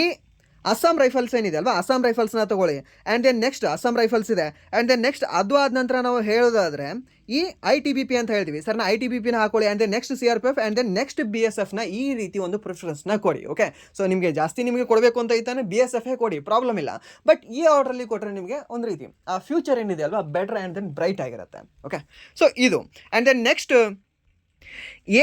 ಈ ಅಸ್ಸಾಂ ರೈಫಲ್ಸ್ ಏನಿದೆ ಅಲ್ವಾ, ಅಸ್ಸಾಂ ರೈಫಲ್ಸ್ನ ತೊಗೊಳ್ಳಿ. And then next Assam rifles ಇದೆ. ಆ್ಯಂಡ್ ದೆನ್ ನೆಕ್ಸ್ಟ್ ಅದು ಆದ ನಂತರ ನಾವು ಹೇಳೋದಾದರೆ ಈ ITBP ಅಂತ ಹೇಳ್ತೀವಿ ಸರ್, ITBPನ ಹಾಕೊಳ್ಳಿ. And then next CRPF and then next BSFನ ಈ ರೀತಿ ಒಂದು ಪ್ರಿಫರೆನ್ಸ್ನ ಕೊಡಿ. ಓಕೆ, ಸೊ ನಿಮಗೆ ಜಾಸ್ತಿ ನಿಮಗೆ ಕೊಡಬೇಕು ಅಂತ ಇದ್ದಾನೆ BSF ಕೊಡಿ, ಪ್ರಾಬ್ಲಮ್ ಇಲ್ಲ. ಬಟ್ ಈ ಆರ್ಡ್ರಲ್ಲಿ ಕೊಟ್ಟರೆ ನಿಮಗೆ ಒಂದು ರೀತಿ ಆ ಫ್ಯೂಚರ್ ಏನಿದೆ ಅಲ್ವಾ ಬೆಟರ್ ಆ್ಯಂಡ್ ದೆನ್ ಬ್ರೈಟ್ ಆಗಿರುತ್ತೆ. ಓಕೆ, ಸೊ ಇದು. And then next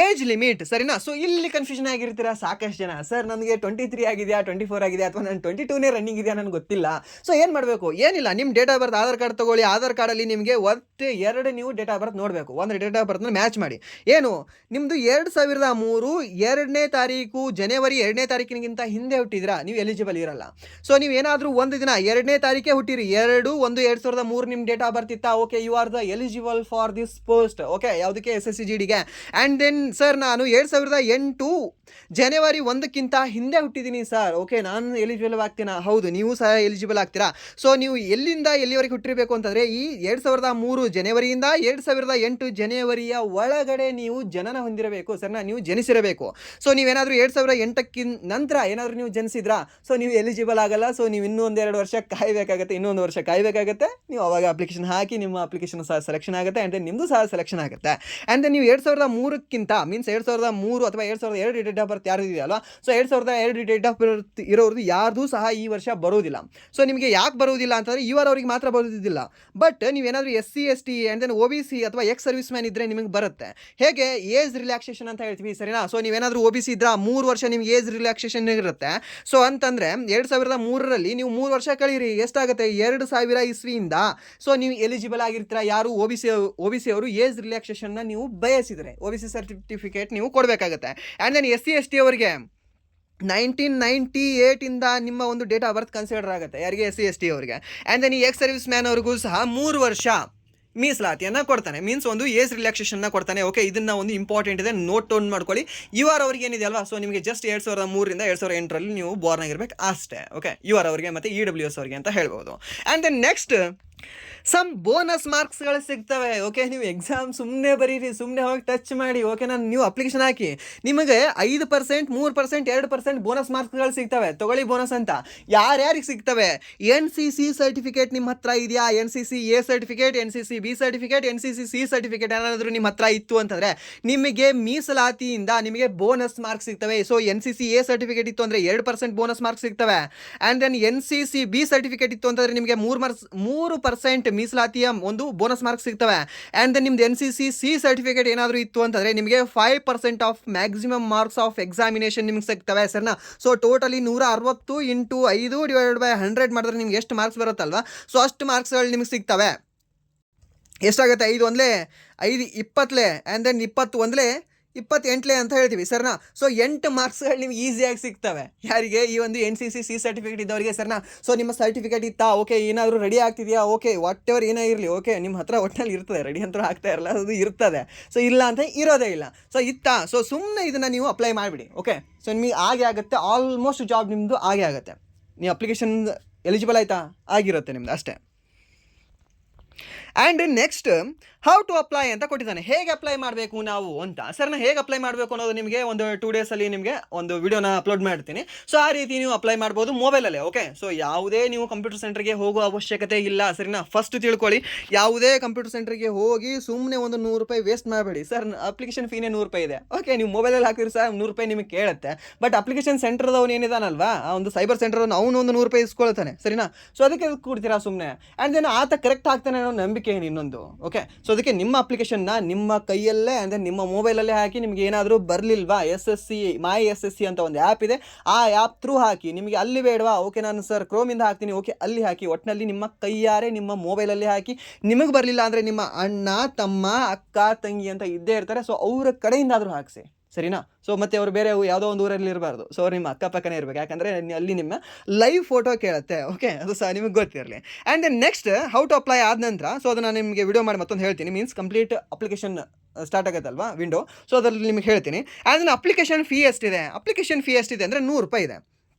age limit, ಸರಿನಾ. ಸೊ ಇಲ್ಲಿ ಕನ್ಫ್ಯೂಷನ್ ಆಗಿರ್ತೀರಾ ಸಾಕಷ್ಟು ಜನ, ಸರ್ ನನಗೆ 23 ಆಗಿದೆಯಾ 24 ಆಗಿದೆಯಾ ಅಥವಾ ನಾನು 22ನೇ ರನ್ನಿಂಗ್ ಇದೆಯಾ ನನಗೆ ಗೊತ್ತಿಲ್ಲ. ಸೊ ಏನು ಮಾಡಬೇಕು, ಏನಿಲ್ಲ, ನಿಮ್ಮ date of birth Aadhaar card ತೊಗೊಳ್ಳಿ. ಆಧಾರ್ ಕಾರ್ಡಲ್ಲಿ ನಿಮಗೆ ಒಟ್ಟು 2 ನೀವು ಡೇಟ್ ಆಫ್ ಬರ್ತ್ ನೋಡಬೇಕು. ಒಂದು ಡೇಟ್ ಆಫ್ ಬರ್ತ್ನ ಮ್ಯಾಚ್ ಮಾಡಿ. ಏನು ನಿಮ್ಮದು 2003 2ನೇ ತಾರೀಕು ಜನವರಿ 2ನೇ ತಾರೀಕಿನಿಗಿಂತ ಹಿಂದೆ ಹುಟ್ಟಿದ್ರಾ ನೀವು ಎಲಿಜಿಬಲ್ ಇರಲ್ಲ. ಸೊ ನೀವು ಏನಾದರೂ ಒಂದು ದಿನ 2ನೇ ತಾರೀಕೆ ಹುಟ್ಟಿರಿ, 2/1/2003 ನಿಮ್ಮ ಡೇಟ್ ಆಫ್ ಬರ್ತ್ ಇತ್ತಾ, okay you are the eligible for this post. Okay, ಯಾವುದಕ್ಕೆ SSCGDಗೆ. ಆ್ಯಂಡ್ ದೆನ್ ಸರ್ ನಾನು 2008 ಜನವರಿ 1ಕ್ಕಿಂತ ಹಿಂದೆ ಹುಟ್ಟಿದ್ದೀನಿ ಸರ್, ಓಕೆ ನಾನು ಎಲಿಜಿಬಲ್ ಆಗ್ತೀನಾ? ಹೌದು, ನೀವು ಸಹ ಎಲಿಜಿಬಲ್ ಆಗ್ತೀರಾ. ಸೊ ನೀವು ಎಲ್ಲಿಂದ ಎಲ್ಲಿವರೆಗೆ ಹುಟ್ಟಿರಬೇಕು ಅಂತಂದರೆ ಈ 2003 ಜನವರಿಯಿಂದ 2008 ಜನವರಿಯ ಒಳಗಡೆ ನೀವು ಜನನ ಹೊಂದಿರಬೇಕು ಸರ್ನ, ನೀವು ಜನಿಸಿರಬೇಕು. ಸೊ ನೀವೇನಾದರೂ 2008 ನಂತರ ಏನಾದರೂ ನೀವು ಜನಿಸಿದ್ರಾ, ಸೊ ನೀವು ಎಲಿಜಿಬಲ್ ಆಗಲ್ಲ. ಸೊ ನೀವು ಇನ್ನೂ 1-2 ವರ್ಷ ಕಾಯಬೇಕಾಗುತ್ತೆ, ಇನ್ನೊಂದು ವರ್ಷ ಕಾಯಬೇಕಾಗುತ್ತೆ. ನೀವು ಅವಾಗ ಅಪ್ಲಿಕೇಶನ್ ಹಾಕಿ ನಿಮ್ಮ ಅಪ್ಲಿಕೇಶನ್ ಸಹ ಸೆಲೆಕ್ಷನ್ ಆಗುತ್ತೆ. ಆ್ಯಂಡ್ ದೆನ್ ನಿಮ್ಮದು ಸಹ ಸೆಲೆಕ್ಷನ್ ಆಗುತ್ತೆ. ಆ್ಯಂಡ್ ದೆನ್ ನೀವು 2003ಕ್ಕಿಂತ ಮೀನ್ಸ್ 2003 ಅಥವಾ 2002 ಡೇಟ್ ಆಫ್ ಬರ್ತ್ ಯಾರು ಇದೆಯಲ್ಲ, ಸೊ 2002 ಡೇಟ್ ಆಫ್ ಬರ್ತ್ ಇರೋರ್ದು ಯಾರ್ದು ಸಹ ಈ ವರ್ಷ ಬರೋದಿಲ್ಲ. ಸೊ ನಿಮಗೆ ಯಾಕೆ ಬರೋದಿಲ್ಲ ಅಂತಂದರೆ ಅವರಿಗೆ ಮಾತ್ರ ಬರೋದಿಲ್ಲ. ಬಟ್ ನೀವೇನಾದರೂ SC ST and then OBC ಅಥವಾ ಎಕ್ಸ್ ಸರ್ವಿಸ್ ಮ್ಯಾನ್ ಇದ್ದರೆ ನಿಮಗೆ ಬರುತ್ತೆ. ಹೇಗೆ ಏಜ್ ರಿಲ್ಯಾಕ್ಸೇಷನ್ ಅಂತ ಹೇಳ್ತೀವಿ, ಸರಿನಾ. ಸೊ ನೀವೇನಾದರೂ OBC ಇದ್ದರೆ 3 ವರ್ಷ ನಿಮ್ಗೆ ಏಜ್ ರಿಲ್ಯಾಕ್ಸೇಷನ್ ಇರುತ್ತೆ. ಸೊ ಅಂತಂದರೆ 2003ರಲ್ಲಿ ನೀವು 3 ವರ್ಷ ಕಳೀರಿ, ಎಷ್ಟಾಗುತ್ತೆ 2000 ಇಸ್ವಿಯಿಂದ. ಸೊ ನೀವು ಎಲಿಜಿಬಲ್ ಆಗಿರ್ತೀರಾ. ಯಾರು OBC ಅವರು ಏಜ್ ರಿಲ್ಯಾಕ್ಸೇಷನ್ನ ನೀವು ಬಯಸಿದರೆ OBC ಸರ್ಟಿಫಿಕೇಟ್ ನೀವು ಕೊಡಬೇಕಾಗುತ್ತೆ. ಆ್ಯಂಡ್ ದೆನ್ SC ST ಅವರಿಗೆ 1998ಇಂದ ನಿಮ್ಮ ಒಂದು ಡೇಟ್ ಆಫ್ ಬರ್ತ್ ಕನ್ಸಿಡರ್ ಆಗುತ್ತೆ, ಯಾರಿಗೆ SC ST ಅವರಿಗೆ. ಆ್ಯಂಡ್ ದೆನ್ ಈ ಎಕ್ಸ್ ಸರ್ವಿಸ್ ಮ್ಯಾನ್ ಅವ್ರಿಗೂ ಸಹ 3 ವರ್ಷ ಮೀಸಲಾತಿಯನ್ನು ಕೊಡ್ತಾನೆ, ಮೀನ್ಸ್ ಒಂದು ಏಜ್ ರಿಲ್ಯಾಕ್ಸೇಷನ್ನ ಕೊಡ್ತಾನೆ. ಓಕೆ, ಇದನ್ನು ಒಂದು ಇಂಪಾರ್ಟೆಂಟ್ ಇದೆ, ನೋಟ್ ಡೌನ್ ಮಾಡ್ಕೊಳ್ಳಿ. ಅವ್ರಿಗೆ ಏನಿದೆ ಅಲ್ವಾ, ಸೊ ನಿಮಗೆ ಜಸ್ಟ್ 2003ರಿಂದ 2008ರಲ್ಲಿ ನೀವು ಬಾರ್ನ್ ಆಗಿರ್ಬೇಕು ಅಷ್ಟೇ. ಓಕೆ, ಅವರಿಗೆ ಮತ್ತು EWS ಅವರಿಗೆ ಅಂತ ಹೇಳ್ಬೋದು. And then next some bonus ಮಾರ್ಕ್ಸ್ಗಳು ಸಿಗ್ತವೆ. ಓಕೆ, ನೀವು ಎಕ್ಸಾಮ್ ಸುಮ್ಮನೆ ಬರೀರಿ, ಸುಮ್ಮನೆ ಹೋಗಿ ಟಚ್ ಮಾಡಿ. ಓಕೆ, ನೀವು ಅಪ್ಲಿಕೇಶನ್ ಹಾಕಿ, ನಿಮಗೆ 5%, 3%, 2% ಬೋನಸ್ ಮಾರ್ಕ್ಸ್ಗಳು ಸಿಗ್ತವೆ. ತೊಗೊಳ್ಳಿ ಬೋನಸ್ ಅಂತ. ಯಾರ್ಯಾರಿಗೆ ಸಿಗ್ತವೆ? NCC ಸರ್ಟಿಫಿಕೇಟ್ ನಿಮ್ಮ ಹತ್ರ ಇದೆಯಾ? NCC A certificate, NCC B certificate, NCC C certificate ಏನಾದರೂ ನಿಮ್ಮ ಹತ್ರ ಇತ್ತು ಅಂತಂದರೆ ನಿಮಗೆ ಮೀಸಲಾತಿಯಿಂದ ನಿಮಗೆ ಬೋನಸ್ ಮಾರ್ಕ್ಸ್ ಸಿಗ್ತವೆ. ಸೊ NCC A ಸರ್ಟಿಫಿಕೇಟ್ ಇತ್ತು ಅಂದರೆ 2% ಬೋನಸ್ ಮಾರ್ಕ್ಸ್ ಸಿಗ್ತವೆ. And then NCC B certificate ಇತ್ತು ಅಂತಂದರೆ ನಿಮಗೆ 3% ಮೀಸಲಾತಿಯ ಒಂದು ಬೋನಸ್ ಮಾರ್ಕ್ಸ್ ಸಿಗ್ತವೆ. ಆ್ಯಂಡ್ ದೆನ್ ನಿಮ್ದು NCC C ಸರ್ಟಿಫಿಕೇಟ್ ಏನಾದರೂ ಇತ್ತು ಅಂತಂದರೆ ನಿಮಗೆ 5% of maximum marks of examination ನಿಮ್ಗೆ ಸಿಗ್ತವೆ ಸರ್ನಾ. ಸೊ ಟೋಟಲಿ 160 × 5/100 ಮಾಡಿದ್ರೆ ನಿಮ್ಗೆ ಎಷ್ಟು ಮಾರ್ಕ್ಸ್ ಬರುತ್ತಲ್ವಾ, ಸೊ ಅಷ್ಟು ಮಾರ್ಕ್ಸ್ಗಳು ನಿಮ್ಗೆ ಸಿಗ್ತವೆ. ಎಷ್ಟಾಗುತ್ತೆ? 5 1 5 20 ಆ್ಯಂಡ್ ದೆನ್ 20 1 28 ಅಂತ ಹೇಳ್ತೀವಿ ಸರ್ನಾ. ಸೊ 8 ಮಾರ್ಕ್ಸ್ಗಳು ನಿಮ್ಗೆ ಈಸಿಯಾಗಿ ಸಿಗ್ತವೆ. ಯಾರಿಗೆ? ಈ ಒಂದು NCC C ಸರ್ಟಿಫಿಕೇಟ್ ಇದ್ದವರಿಗೆ ಸರ್ನಾ. ಸೊ ನಿಮ್ಮ ಸರ್ಟಿಫಿಕೇಟ್ ಇತ್ತಾ? ಓಕೆ, ಏನಾದರೂ ರೆಡಿ ಆಗ್ತಿದೆಯಾ? ಓಕೆ, ವಾಟ್ ಎವರ್ ಏನೇ ಇರಲಿ, ಓಕೆ ನಿಮ್ಮ ಹತ್ರ ಒಟ್ಟಿನಲ್ಲಿ ಇರ್ತದೆ, ರೆಡಿ ಅಂತೂ ಆಗ್ತಾ ಇರಲ್ಲ, ಅದು ಇರ್ತದೆ. ಸೊ ಇಲ್ಲ ಅಂತ ಇರೋದೇ ಇಲ್ಲ. ಸೊ ಇತ್ತಾ? ಸೊ ಸುಮ್ಮನೆ ಇದನ್ನು ನೀವು ಅಪ್ಲೈ ಮಾಡಿಬಿಡಿ. ಓಕೆ, ಸೊ ನಿಮಗೆ ಆಗೇ ಆಗುತ್ತೆ, ಆಲ್ಮೋಸ್ಟ್ ಜಾಬ್ ನಿಮ್ಮದು ಆಗೇ ಆಗುತ್ತೆ. ನೀವು ಅಪ್ಲಿಕೇಶನ್ ಎಲಿಜಿಬಲ್ ಆಯಿತಾ? ಆಗಿರುತ್ತೆ ನಿಮ್ಮದು ಅಷ್ಟೇ. And next how to apply ಅಂತ ಕೊಟ್ಟಿದ್ದಾನೆ. ಹೇಗೆ ಅಪ್ಲೈ ಮಾಡಬೇಕು ನಾವು ಅಂತ. ಸರ್ನ ಹೇಗೆ ಅಪ್ಲೈ ಮಾಡಬೇಕು ಅನ್ನೋದು ನಿಮಗೆ ಒಂದು 2 ಡೇಸಲ್ಲಿ ನಿಮಗೆ ಒಂದು ವಿಡಿಯೋನ ಅಪ್ಲೋಡ್ ಮಾಡ್ತೀನಿ. ಸೊ ಆ ರೀತಿ ನೀವು ಅಪ್ಲೈ ಮಾಡ್ಬೋದು ಮೊಬೈಲಲ್ಲೇ. ಓಕೆ, ಸೊ ಯಾವುದೇ ನೀವು ಕಂಪ್ಯೂಟರ್ ಸೆಂಟರ್ಗೆ ಹೋಗೋ ಅವಶ್ಯಕತೆ ಇಲ್ಲ ಸರಿನಾ. ಫಸ್ಟ್ ತಿಳ್ಕೊಳ್ಳಿ, ಯಾವುದೇ ಕಂಪ್ಯೂಟರ್ ಸೆಂಟರ್ಗೆ ಹೋಗಿ ಸುಮ್ಮನೆ ಒಂದು 100 ರೂಪಾಯಿ ವೇಸ್ಟ್ ಮಾಡಬೇಡಿ. ಸರ್ ಅಪ್ಲಿಕೇಶನ್ ಫೀನೇ 100 ರೂಪಾಯಿ ಇದೆ. ಓಕೆ, ನೀವು ಮೊಬೈಲಲ್ಲಿ ಹಾಕಿದ್ರೆ ಸರ್ 100 ರೂಪಾಯಿ ನಿಮಗೆ ಕೇಳುತ್ತೆ. ಬಟ್ ಅಪ್ಲಿಕೇಶನ್ ಸೆಂಟರ್ದವನು ಏನಿದಾನಲ್ವಾ, ಆ ಒಂದು ಸೈಬರ್ ಸೆಂಟರ್ದವನು ಅವನು ಒಂದು 100 ರೂಪಾಯಿ ಇಸ್ಕೊಳ್ತಾನೆ ಸರಿನಾ. ಸೊ ಅದಕ್ಕೆ ಕೊಡ್ತೀರಾ ಸುಮ್ಮನೆ. ಆ್ಯಂಡ್ ದೆನ್ ಆತ ಕರೆಕ್ಟ್ ಆಗ್ತಾನೆ ಅನ್ನೋ ನಂಬಿಕೆ ಇನ್ನೊಂದು. ಓಕೆ, ಸೊ ಅದಕ್ಕೆ ನಿಮ್ಮ ಅಪ್ಲಿಕೇಶನ್ನ ನಿಮ್ಮ ಕೈಯಲ್ಲೇ ಅಂದರೆ ನಿಮ್ಮ ಮೊಬೈಲಲ್ಲೇ ಹಾಕಿ. ನಿಮಗೆ ಏನಾದರೂ ಬರಲಿಲ್ವಾ, SSC ಮೈ SSC ಅಂತ ಒಂದು ಆ್ಯಪ್ ಇದೆ, ಆ ಆ್ಯಪ್ ಥ್ರೂ ಹಾಕಿ. ನಿಮಗೆ ಅಲ್ಲಿ ಬೇಡವಾ, ಓಕೆ ನಾನು ಸರ್ ಕ್ರೋಮಿಂದ ಹಾಕ್ತೀನಿ, ಓಕೆ ಅಲ್ಲಿ ಹಾಕಿ. ಒಟ್ಟಿನಲ್ಲಿ ನಿಮ್ಮ ಕೈಯಾರೆ ನಿಮ್ಮ ಮೊಬೈಲಲ್ಲಿ ಹಾಕಿ. ನಿಮಗೆ ಬರಲಿಲ್ಲ ಅಂದರೆ ನಿಮ್ಮ ಅಣ್ಣ ತಮ್ಮ ಅಕ್ಕ ತಂಗಿ ಅಂತ ಇದ್ದೇ ಇರ್ತಾರೆ, ಸೊ ಅವರ ಕಡೆಯಿಂದಾದರೂ ಹಾಕಿಸಿ ಸರಿನಾ. ಸೊ ಮತ್ತೆ ಅವರು ಬೇರೆ ಯಾವುದೋ ಒಂದು ಊರಲ್ಲಿ ಇರಬಾರ್ದು. ಸೊ ಅವ್ರು ನಿಮ್ಮ ಅಕ್ಕಪಕ್ಕನೇ ಇರಬೇಕು, ಯಾಕಂದರೆ ಅಲ್ಲಿ ನಿಮ್ಮ ಲೈವ್ ಫೋಟೋ ಕೇಳುತ್ತೆ. ಓಕೆ, ಅದು ಸಹ ನಿಮಗೆ ಗೊತ್ತಿರಲಿ. And then next how to apply ಆದ ನಂತರ, ಸೊ ಅದನ್ನು ನಿಮಗೆ ವಿಡಿಯೋ ಮಾಡಿ ಮತ್ತೊಂದು ಹೇಳ್ತೀನಿ. ಮೀನ್ಸ್ ಕಂಪ್ಲೀಟ್ ಅಪ್ಲಿಕೇಶನ್ ಸ್ಟಾರ್ಟ್ ಆಗುತ್ತಲ್ವಾ ವಿಂಡೋ. ಸೊ ಅದರಲ್ಲಿ ನಿಮಗೆ ಹೇಳ್ತೀನಿ. ಆ್ಯಂಡ್ ಅಪ್ಲಿಕೇಶನ್ ಫೀ ಎಷ್ಟಿದೆ ಅಂದರೆ ₹100 ಇದೆ.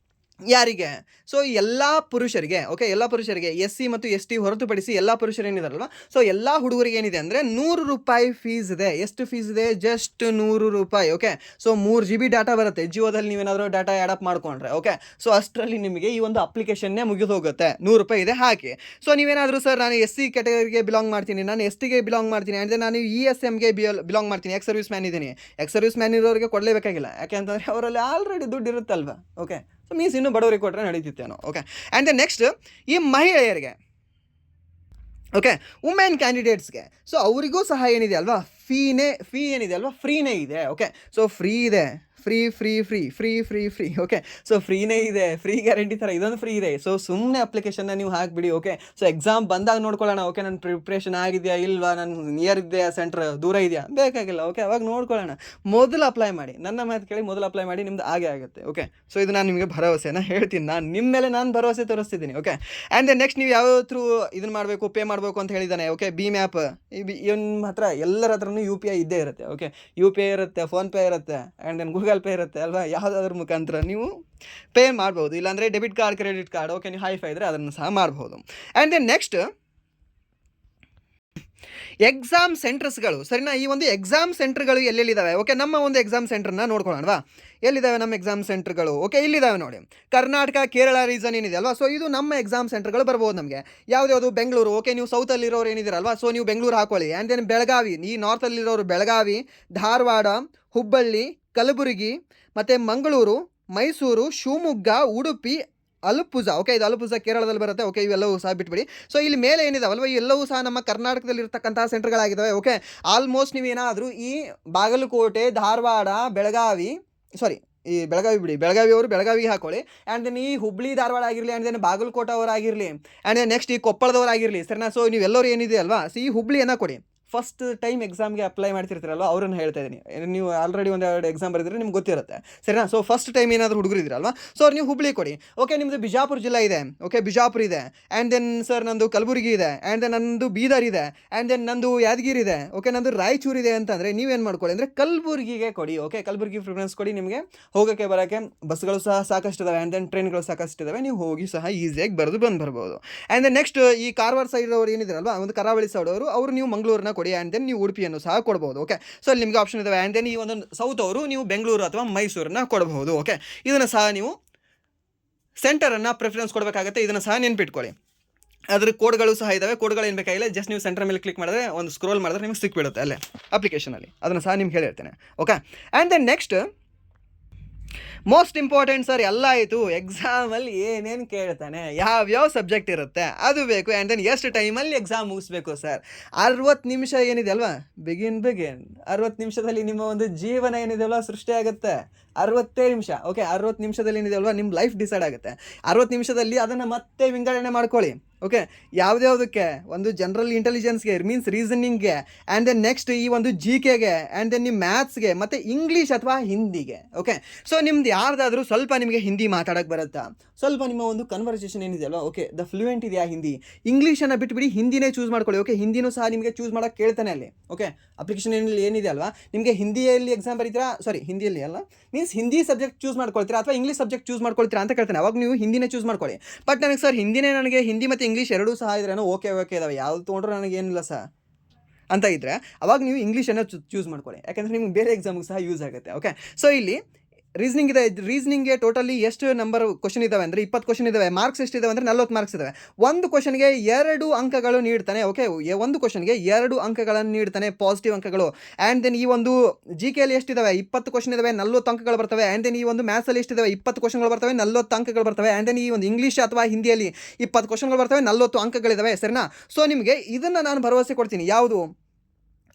ಯಾರಿಗೆ? ಸೊ ಎಲ್ಲ ಪುರುಷರಿಗೆ, ಓಕೆ, ಎಲ್ಲ ಪುರುಷರಿಗೆ SC ಮತ್ತು ST ಹೊರತುಪಡಿಸಿ ಎಲ್ಲ ಪುರುಷರು ಏನಿದಾರಲ್ವ, ಸೊ ಎಲ್ಲ ಹುಡುಗರಿಗೆ ಏನಿದೆ ಅಂದರೆ ₹100 ಫೀಸ್ ಇದೆ. ಎಷ್ಟು ಫೀಸ್ ಇದೆ? Just ₹100. Okay, so 3 GB data ಬರುತ್ತೆ ಜಿಯೋದಲ್ಲಿ ನೀವೇನಾದರೂ ಡಾಟಾ ಆ್ಯಡ್ ಅಪ್ ಮಾಡ್ಕೊಂಡ್ರೆ. ಓಕೆ, ಸೊ ಅಷ್ಟರಲ್ಲಿ ನಿಮಗೆ ಈ ಒಂದು ಅಪ್ಲಿಕೇಶನ್ನೇ ಮುಗಿದು ಹೋಗುತ್ತೆ. ₹100 ಇದೆ, ಹಾಕಿ. ಸೊ ನೀವೇನಾದರೂ ಸರ್ ನಾನು SC ಕ್ಯಾಟಗರಿಗೆ ಬಿಲಾಂಗ್ ಮಾಡ್ತೀನಿ, ನಾನು STಗೆ ಬಿಲಾಂಗ್ ಮಾಡ್ತೀನಿ, ಅಂದರೆ ನಾನು ESMಗೆ ಬಿಲಾಂಗ್ ಮಾಡ್ತೀನಿ, ಎಕ್ಸ್ ಸರ್ವಿಸ್ ಮ್ಯಾನ್ ಇದ್ದೀನಿ. ಎಕ್ಸ್ ಸರ್ವಿಸ್ ಮ್ಯಾನ್ ಇರೋರಿಗೆ ಕೊಡಲೇಬೇಕಾಗಿಲ್ಲ, ಯಾಕೆಂತಂದರೆ ಅವರಲ್ಲಿ ಆಲ್ರೆಡಿ ದುಡ್ಡು ಇರುತ್ತಲ್ವ. ಓಕೆ, ಸೊ ಮೀನ್ಸ್ ಇನ್ನೂ ಬಡವರಿಗೆ ಕೊಟ್ಟರೆ ನಡೀತಿತ್ತೇನೋ. ಓಕೆ, ಆ್ಯಂಡ್ ದೆನ್ ನೆಕ್ಸ್ಟ್ ಈ ಮಹಿಳೆಯರಿಗೆ, ಓಕೆ, ವುಮೆನ್ ಕ್ಯಾಂಡಿಡೇಟ್ಸ್ಗೆ, ಸೊ ಅವರಿಗೂ ಸಹ ಏನಿದೆ ಅಲ್ವಾ ಫೀ ಏನಿದೆ ಅಲ್ವಾ ಫ್ರೀನೇ ಇದೆ. ಓಕೆ, ಸೊ ಫ್ರೀ ಇದೆ, ಫ್ರೀ. ಓಕೆ, ಸೊ ಫ್ರೀನೇ ಇದೆ, ಫ್ರೀ ಗ್ಯಾರಂಟಿ ಥರ ಇದೊಂದು ಫ್ರೀ ಇದೆ. ಸೊ ಸುಮ್ಮನೆ ಅಪ್ಲಿಕೇಶನ್ನ ನೀವು ಹಾಕಿಬಿಡಿ. ಓಕೆ, ಸೊ ಎಕ್ಸಾಮ್ ಬಂದಾಗ ನೋಡ್ಕೊಳ್ಳೋಣ. ಓಕೆ, ನನ್ನ ಪ್ರಿಪ್ರೇಷನ್ ಆಗಿದೆಯಾ ಇಲ್ವಾ, ನನ್ನ ನಿಯರ್ ಇದೆಯಾ, ಸೆಂಟ್ರ್ ದೂರ ಇದೆಯಾ, ಬೇಕಾಗಿಲ್ಲ. ಓಕೆ, ಅವಾಗ ನೋಡ್ಕೊಳ್ಳೋಣ. ಮೊದಲು ಅಪ್ಲೈ ಮಾಡಿ, ನನ್ನ ಮಾತು ಕೇಳಿ ಮೊದಲು ಅಪ್ಲೈ ಮಾಡಿ, ನಿಮ್ದು ಆಗೇ ಆಗುತ್ತೆ. ಓಕೆ, ಸೊ ಇದು ನಾನು ನಿಮಗೆ ಭರವಸೆನ ಹೇಳ್ತೀನಿ, ನಾನು ನಿಮ್ಮ ಮೇಲೆ ನಾನು ಭರವಸೆ ತೋರಿಸ್ತಿದ್ದೀನಿ. ಓಕೆ, ಆ್ಯಂಡ್ ದೆನ್ ನೆಕ್ಸ್ಟ್ ನೀವು ಯಾವ ಥ್ರೂ ಇದನ್ನು ಮಾಡಬೇಕು, ಪೇ ಮಾಡಬೇಕು ಅಂತ ಹೇಳಿದ್ದಾನೆ. ಓಕೆ, ಭೀಮ್ ಆ್ಯಪ್ ನಿಮ್ಮ ಹತ್ರ ಎಲ್ಲರ ಹತ್ರನೂ UPI ಇದ್ದೇ ಇರುತ್ತೆ. ಓಕೆ, UPI ಇರುತ್ತೆ, ಫೋನ್ಪೇ ಇರುತ್ತೆ, ಆ್ಯಂಡ್ ದೆನ್ ಗೂಗಲ್ ಪೇ ಇರುತ್ತೆ ಅಲ್ವಾ, ಯಾವುದಾದ್ರ ಮುಖಾಂತರ ನೀವು ಪೇ ಮಾಡ್ಬೋದು. ಇಲ್ಲಾಂದರೆ debit card, credit card, okay, ನೀವು ಹೈಫೈ ಇದ್ದರೆ ಅದನ್ನು ಸಹ ಮಾಡ್ಬೋದು. ಆ್ಯಂಡ್ ದೆನ್ ನೆಕ್ಸ್ಟ್ ಎಕ್ಸಾಮ್ ಸೆಂಟರ್ಸ್ಗಳು, ಸರಿನಾ? ಈ ಒಂದು ಎಕ್ಸಾಮ್ ಸೆಂಟರ್ಗಳು ಎಲ್ಲೆಲ್ಲಿದ್ದಾವೆ? ಓಕೆ, ನಮ್ಮ ಒಂದು ಎಕ್ಸಾಮ್ ಸೆಂಟರ್ನ ನೋಡ್ಕೊಳ್ಳೋಣವಾ? ಎಲ್ಲಿದ್ದಾವೆ ನಮ್ಮ ಎಕ್ಸಾಮ್ ಸೆಂಟರ್ಗಳು? ಓಕೆ, ಇಲ್ಲಿದ್ದಾವೆ ನೋಡಿ. ಕರ್ನಾಟಕ, ಕೇರಳ ರೀಸನ್ ಏನಿದೆ ಅಲ್ವಾ, ಸೊ ಇದು ನಮ್ಮ ಎಕ್ಸಾಮ್ ಸೆಂಟರ್ಗಳು ಬರ್ಬೋದು ನಮಗೆ. ಯಾವ್ದು? ಬೆಂಗಳೂರು. ಓಕೆ, ನೀವು ಸೌತಲ್ಲಿರೋರು ಏನಿದ್ದೀರಲ್ವಾ, ಸೊ ನೀವು ಬೆಂಗಳೂರು ಹಾಕೊಳ್ಳಿ. ಆ್ಯಂಡ್ ದೆನ್ ಬೆಳಗಾವಿ, ಈ ನಾರ್ತಲ್ಲಿರೋರು ಬೆಳಗಾವಿ, ಧಾರವಾಡ, ಹುಬ್ಬಳ್ಳಿ, ಕಲಬುರಗಿ, ಮತ್ತು ಮಂಗಳೂರು, ಮೈಸೂರು, ಶಿವಮೊಗ್ಗ, ಉಡುಪಿ, ಅಲಪುಜ. ಓಕೆ, ಇದು ಅಲಪುಜ ಕೇರಳದಲ್ಲಿ ಬರುತ್ತೆ. ಓಕೆ, ಇವೆಲ್ಲವೂ ಸಹ ಬಿಟ್ಬಿಡಿ. ಸೊ ಇಲ್ಲಿ ಮೇಲೆ ಏನಿದಾವಲ್ವ ಇವೆಲ್ಲವೂ ಸಹ ನಮ್ಮ ಕರ್ನಾಟಕದಲ್ಲಿ ಇರ್ತಕ್ಕಂಥ ಸೆಂಟರ್ಗಳಾಗಿದ್ದಾವೆ. ಓಕೆ, ಆಲ್ಮೋಸ್ಟ್ ನೀವೇನಾದರೂ ಈ ಬಾಗಲಕೋಟೆ, ಧಾರವಾಡ, ಬೆಳಗಾವಿ, ಸಾರಿ ಈ ಬೆಳಗಾವಿ ಬಿಡಿ, ಬೆಳಗಾವಿಯವರು ಬೆಳಗಾವಿಗೆ ಹಾಕೊಳ್ಳಿ. ಆ್ಯಂಡ್ ದೆನ್ ಈ ಹುಬ್ಳಿ ಧಾರವಾಡ ಆಗಿರಲಿ, ಆ್ಯಂಡ್ ದೆನ್ ಬಾಗಲಕೋಟವರಾಗಿರಲಿ, ಆ್ಯಂಡ್ ದೆನ್ ನೆಕ್ಸ್ಟ್ ಈ ಕೊಪ್ಪಳದವರಾಗಿರಲಿ, ಸರಿನಾ? ಸೊ ನೀವೆಲ್ಲರೂ ಏನಿದೆ ಅಲ್ವಾ, ಸೊ ಈ ಹುಬ್ಳಿಯನ್ನು ಕೊಡಿ. ಫಸ್ಟ್ ಟೈಮ್ ಎಕ್ಸಾಮ್ಗೆ ಅಪ್ಲೈ ಮಾಡ್ತಿರ್ತೀರಲ್ವ ಅವ್ರನ್ನ ಹೇಳ್ತಾ ಇದ್ದೀನಿ. ನೀವು ಆಲ್ರೆಡಿ ಒಂದೆರಡು ಎಕ್ಸಾಮ್ ಬರೆದಿದ್ರೆ ನಿಮ್ಗೆ ಗೊತ್ತಿರುತ್ತೆ, ಸರಿನಾ? ಸೊ ಫಸ್ಟ್ ಟೈಮ್ ಏನಾದರೂ ಹುಡುಗರು ಇದ್ರಲ್ವಾ, ಸೊ ಅವ್ರು ನೀವು ಹುಬ್ಳಿ ಕೊಡಿ. ಓಕೆ, ನಿಮ್ಮದು ಬಿಜಾಪುರ ಜಿಲ್ಲೆ ಇದೆ. ಓಕೆ, ಬಿಜಾಪುರ ಇದೆ. ಆ್ಯಂಡ್ ದೆನ್ ಸರ್ ನಂದು ಕಲಬುರಗಿ ಇದೆ. ಆ್ಯಂಡ್ ದೆನ್ ನಂದು ಬೀದರ್ ಇದೆ. ಆ್ಯಂಡ್ ದೆನ್ ನಂದು ಯಾದಗಿರಿ ಇದೆ. ಓಕೆ, ನಂದು ರಾಯಚೂರು ಇದೆ ಅಂತಂದರೆ ನೀವೇನು ಮಾಡ್ಕೊಳ್ಳಿ ಅಂದರೆ ಕಲಬುರಗಿಗೆ ಕೊಡಿ. ಓಕೆ, ಕಲಬುರಗಿ ಪ್ರಿಫರೆನ್ಸ್ ಕೊಡಿ. ನಿಮಗೆ ಹೋಗೋಕ್ಕೆ ಬರೋಕ್ಕೆ ಬಸ್ಗಳು ಸಹ ಸಾಕಷ್ಟು ಇದಾವೆ, ಆ್ಯಂಡ್ ದೆನ್ ಟ್ರೈನ್ಗಳು ಸಾಕಷ್ಟು ಇದಾವೆ, ನೀವು ಹೋಗಿ ಸಹ ಈಸಿಯಾಗಿ ಬರ್ಬೋದು. ಆ್ಯಂಡ್ ದೆನ್ ನೆಕ್ಸ್ಟ್ ಈ ಕಾರವಾರ ಸೈಡ್ ಅವರು ಏನಿದಾರಲ್ವಾ, ಒಂದು ಕರಾವಳಿ ಸೈಡ್ ಅವರು ನೀವು ಮಂಗಳೂರನ್ನ ಕೊಡಿ. ಆ್ಯಂಡ್ ದೆನ್ ನೀವು ಉಡುಪಿಯನ್ನು ಸಹ ಕೊಡ್ಬೋದು. ಓಕೆ, ಸೊ ಅಲ್ಲಿ ನಿಮಗೆ ಆಪ್ಷನ್ ಇದಾವೆ. ಆ್ಯಂಡ್ ದೆನ್ ಈ ಒಂದು ಸೌತ್ ಅವರು ನೀವು ಬೆಂಗಳೂರು ಅಥವಾ ಮೈಸೂರನ್ನ ಕೊಡಬಹುದು. ಓಕೆ, ಇದನ್ನು ಸಹ ನೀವು ಸೆಂಟರನ್ನು ಪ್ರಿಫರೆನ್ಸ್ ಕೊಡಬೇಕಾಗುತ್ತೆ. ಇದನ್ನು ಸಹ ನೆನ್ಪಿಟ್ಕೊಳ್ಳಿ. ಅದ್ರ ಕೋಡ್ಗಳು ಸಹ ಇದ್ದಾವೆ. ಕೋಡ್ಗಳು ಏನು ಬೇಕಾಗಿಲ್ಲ, ಜಸ್ಟ್ ನೀವು ಸೆಂಟರ್ ಮೇಲೆ ಕ್ಲಿಕ್ ಮಾಡಿದ್ರೆ ಒಂದು ಸ್ಕ್ರೋಲ್ ಮಾಡಿದ್ರೆ ನಿಮಗೆ ಸಿಕ್ಬಿಡುತ್ತೆ ಅಲ್ಲೇ ಅಪ್ಲಿಕೇಶನಲ್ಲಿ. ಅದನ್ನು ಸಹ ನಿಮ್ಗೆ ಹೇಳಿರ್ತೇನೆ. Okay, and then next most important sir, ಎಲ್ಲ ಆಯಿತು, ಎಕ್ಸಾಮಲ್ಲಿ ಏನೇನು ಕೇಳ್ತಾನೆ, ಯಾವ್ಯಾವ ಸಬ್ಜೆಕ್ಟ್ ಇರುತ್ತೆ ಅದು ಬೇಕು. ಆ್ಯಂಡ್ ದೆನ್ ಎಷ್ಟು ಟೈಮಲ್ಲಿ ಎಕ್ಸಾಮ್ ಮುಗಿಸ್ಬೇಕು ಸರ್? 60 ನಿಮಿಷ ಏನಿದೆ ಅಲ್ವಾ, ಬಿಗಿನ್ 60 ನಿಮಿಷದಲ್ಲಿ ನಿಮ್ಮ ಒಂದು ಜೀವನ ಏನಿದೆ ಅಲ್ವಾ ಸೃಷ್ಟಿ ಆಗುತ್ತೆ. 60 ನಿಮಿಷ. ಓಕೆ, 60 ನಿಮಿಷದಲ್ಲಿ ಏನಿದೆ ಅಲ್ವಾ ನಿಮ್ಮ ಲೈಫ್ ಡಿಸೈಡ್ ಆಗುತ್ತೆ. 60 ನಿಮಿಷದಲ್ಲಿ ಅದನ್ನು ಮತ್ತೆ ವಿಂಗಡಣೆ ಮಾಡ್ಕೊಳ್ಳಿ. ಓಕೆ, ಯಾವುದ್ಯಾವುದಕ್ಕೆ? ಒಂದು ಜನರಲ್ ಇಂಟೆಲಿಜೆನ್ಸ್ಗೆ, ಮೀನ್ಸ್ ರೀಸನಿಂಗ್ಗೆ, ಆ್ಯಂಡ್ ದೆನ್ ನೆಕ್ಸ್ಟ್ ಈ ಒಂದು GKಗೆ, ಆ್ಯಂಡ್ ದೆನ್ ನಿಮ್ಮ ಮ್ಯಾಥ್ಸ್ಗೆ, ಮತ್ತು ಇಂಗ್ಲೀಷ್ ಅಥವಾ ಹಿಂದಿಗೆ. ಓಕೆ, ಸೊ ನಿಮ್ದು ಯಾರ್ದಾದ್ರೂ ಸ್ವಲ್ಪ ನಿಮಗೆ ಹಿಂದಿ ಮಾತಾಡೋಕ್ಕೆ ಬರುತ್ತಾ, ಸ್ವಲ್ಪ ನಿಮ್ಮ ಒಂದು ಕನ್ವರ್ಸೇಷನ್ ಏನಿದೆ ಅಲ್ವಾ, ಓಕೆ, ದ ಫ್ಲೂಯೆಂಟ್ ಇದೆಯಾ ಹಿಂದಿ, ಇಂಗ್ಲೀಷನ್ನು ಬಿಟ್ಬಿಡಿ ಹಿಂದಿನೇ ಚೂಸ್ ಮಾಡ್ಕೊಳ್ಳಿ. ಓಕೆ, ಹಿಂದಿನೂ ಸಹ ನಿಮಗೆ ಚೂಸ್ ಮಾಡೋಕ್ಕೆ ಕೇಳ್ತಾನೆ ಅಲ್ಲಿ. ಓಕೆ, ಅಪ್ಲಿಕೇಶನ್ ಏನಿದೆ ಅಲ್ವಾ, ನಿಮಗೆ ಹಿಂದಿಯಲ್ಲಿ ಎಕ್ಸಾಮ್ ಬರೀತೀರಾ, ಸಾರಿ ಹಿಂದಿಯಲ್ಲಿ ಅಲ್ಲ, ಮೀನ್ಸ್ ಹಿಂದಿ ಸಬ್ಜೆಕ್ಟ್ ಚೂಸ್ ಮಾಡ್ಕೊಳ್ತೀರಾ ಅಥವಾ ಇಂಗ್ಲೀಷ್ ಸಬ್ಜೆಕ್ಟ್ ಚೂಸ್ ಮಾಡ್ಕೊಳ್ತೀರಾ ಅಂತ ಕೇಳ್ತಾನೆ. ಅವಾಗ ನೀವು ಹಿಂದಿನೇ ಚೂಸ್ ಮಾಡ್ಕೊಳ್ಳಿ. ಬಟ್ ನನಗೆ ಸರ್ ನನಗೆ ಹಿಂದಿ ಮತ್ತು ಇಂಗ್ಲೀಷ್ ಎರಡೂ ಸಹ ಇದ್ರೇನೋ ಓಕೆ ಇದಾವೆ, ಯಾವ್ದು ತೊಗೊಂಡ್ರೆ ನನಗೇನಿಲ್ಲ ಸರ್ ಅಂತ ಇದ್ದರೆ ಅವಾಗ ನೀವು ಇಂಗ್ಲೀಷನ್ನು ಚೂಸ್ ಮಾಡ್ಕೊಳ್ಳಿ. ಯಾಕೆಂದರೆ ನಿಮ್ಗೆ ಬೇರೆ ಎಕ್ಸಾಮ್ಗೆ ಸಹ ಯೂಸ್ ಆಗುತ್ತೆ. ಓಕೆ, ಸೊ ಇಲ್ಲಿ ರೀಸನಿಂಗ್ ಇದೆ. ರೀಸನಿಂಗ್ಗೆ ಟೋಟಲಿ ಎಷ್ಟು ನಂಬರ್ ಕ್ವಶನ್ ಇದ್ದಾವೆ ಅಂದರೆ 20 ಕ್ವಶನ್ ಇದ್ದಾವೆ. ಮಾರ್ಕ್ಸ್ ಎಷ್ಟಿದ್ದಾವೆ ಅಂದರೆ 40 ಮಾರ್ಕ್ಸ್ ಇದ್ದಾವೆ. ಒಂದು ಕ್ವಶನ್ಗೆ 2 ಅಂಕಗಳು ನೀಡ್ತಾನೆ. ಓಕೆ, ಒಂದು ಕ್ವಶನ್ಗೆ 2 ಅಂಕಗಳನ್ನು ನೀಡ್ತಾನೆ, ಪಾಸಿಟಿವ್ ಅಂಕಗಳು. ಆ್ಯಂಡ್ ದೆನ್ ಈ ಒಂದು GKಯಲ್ಲಿ ಎಷ್ಟಿದ್ದಾವೆ? 20 ಕ್ವಶನ್ ಇದ್ದಾವೆ, 40 ಅಂಕಗಳು ಬರ್ತವೆ. ಆ್ಯಂಡ್ ದೆನ್ ಈ ಒಂದು ಮ್ಯಾಥ್ಸಲ್ಲಿ ಎಷ್ಟಿದ್ದಾವೆ? 20 ಕ್ವಶನ್ಗಳು ಬರ್ತವೆ, 40 ಅಂಕಗಳು ಬರ್ತವೆ. ಆ್ಯಂಡ್ ದೆನ್ ಈ ಒಂದು ಇಂಗ್ಲೀಷ್ ಅಥವಾ ಹಿಂದಿಯಲ್ಲಿ 20 ಕ್ವಶನ್ಗಳು ಬರ್ತವೆ, 40 ಅಂಕಗಳಿದ್ದಾವೆ. ಸರಿನಾ? ಸೊ ನಿಮಗೆ ಇದನ್ನು ನಾನು ಭರವಸೆ ಕೊಡ್ತೀನಿ. ಯಾವುದು?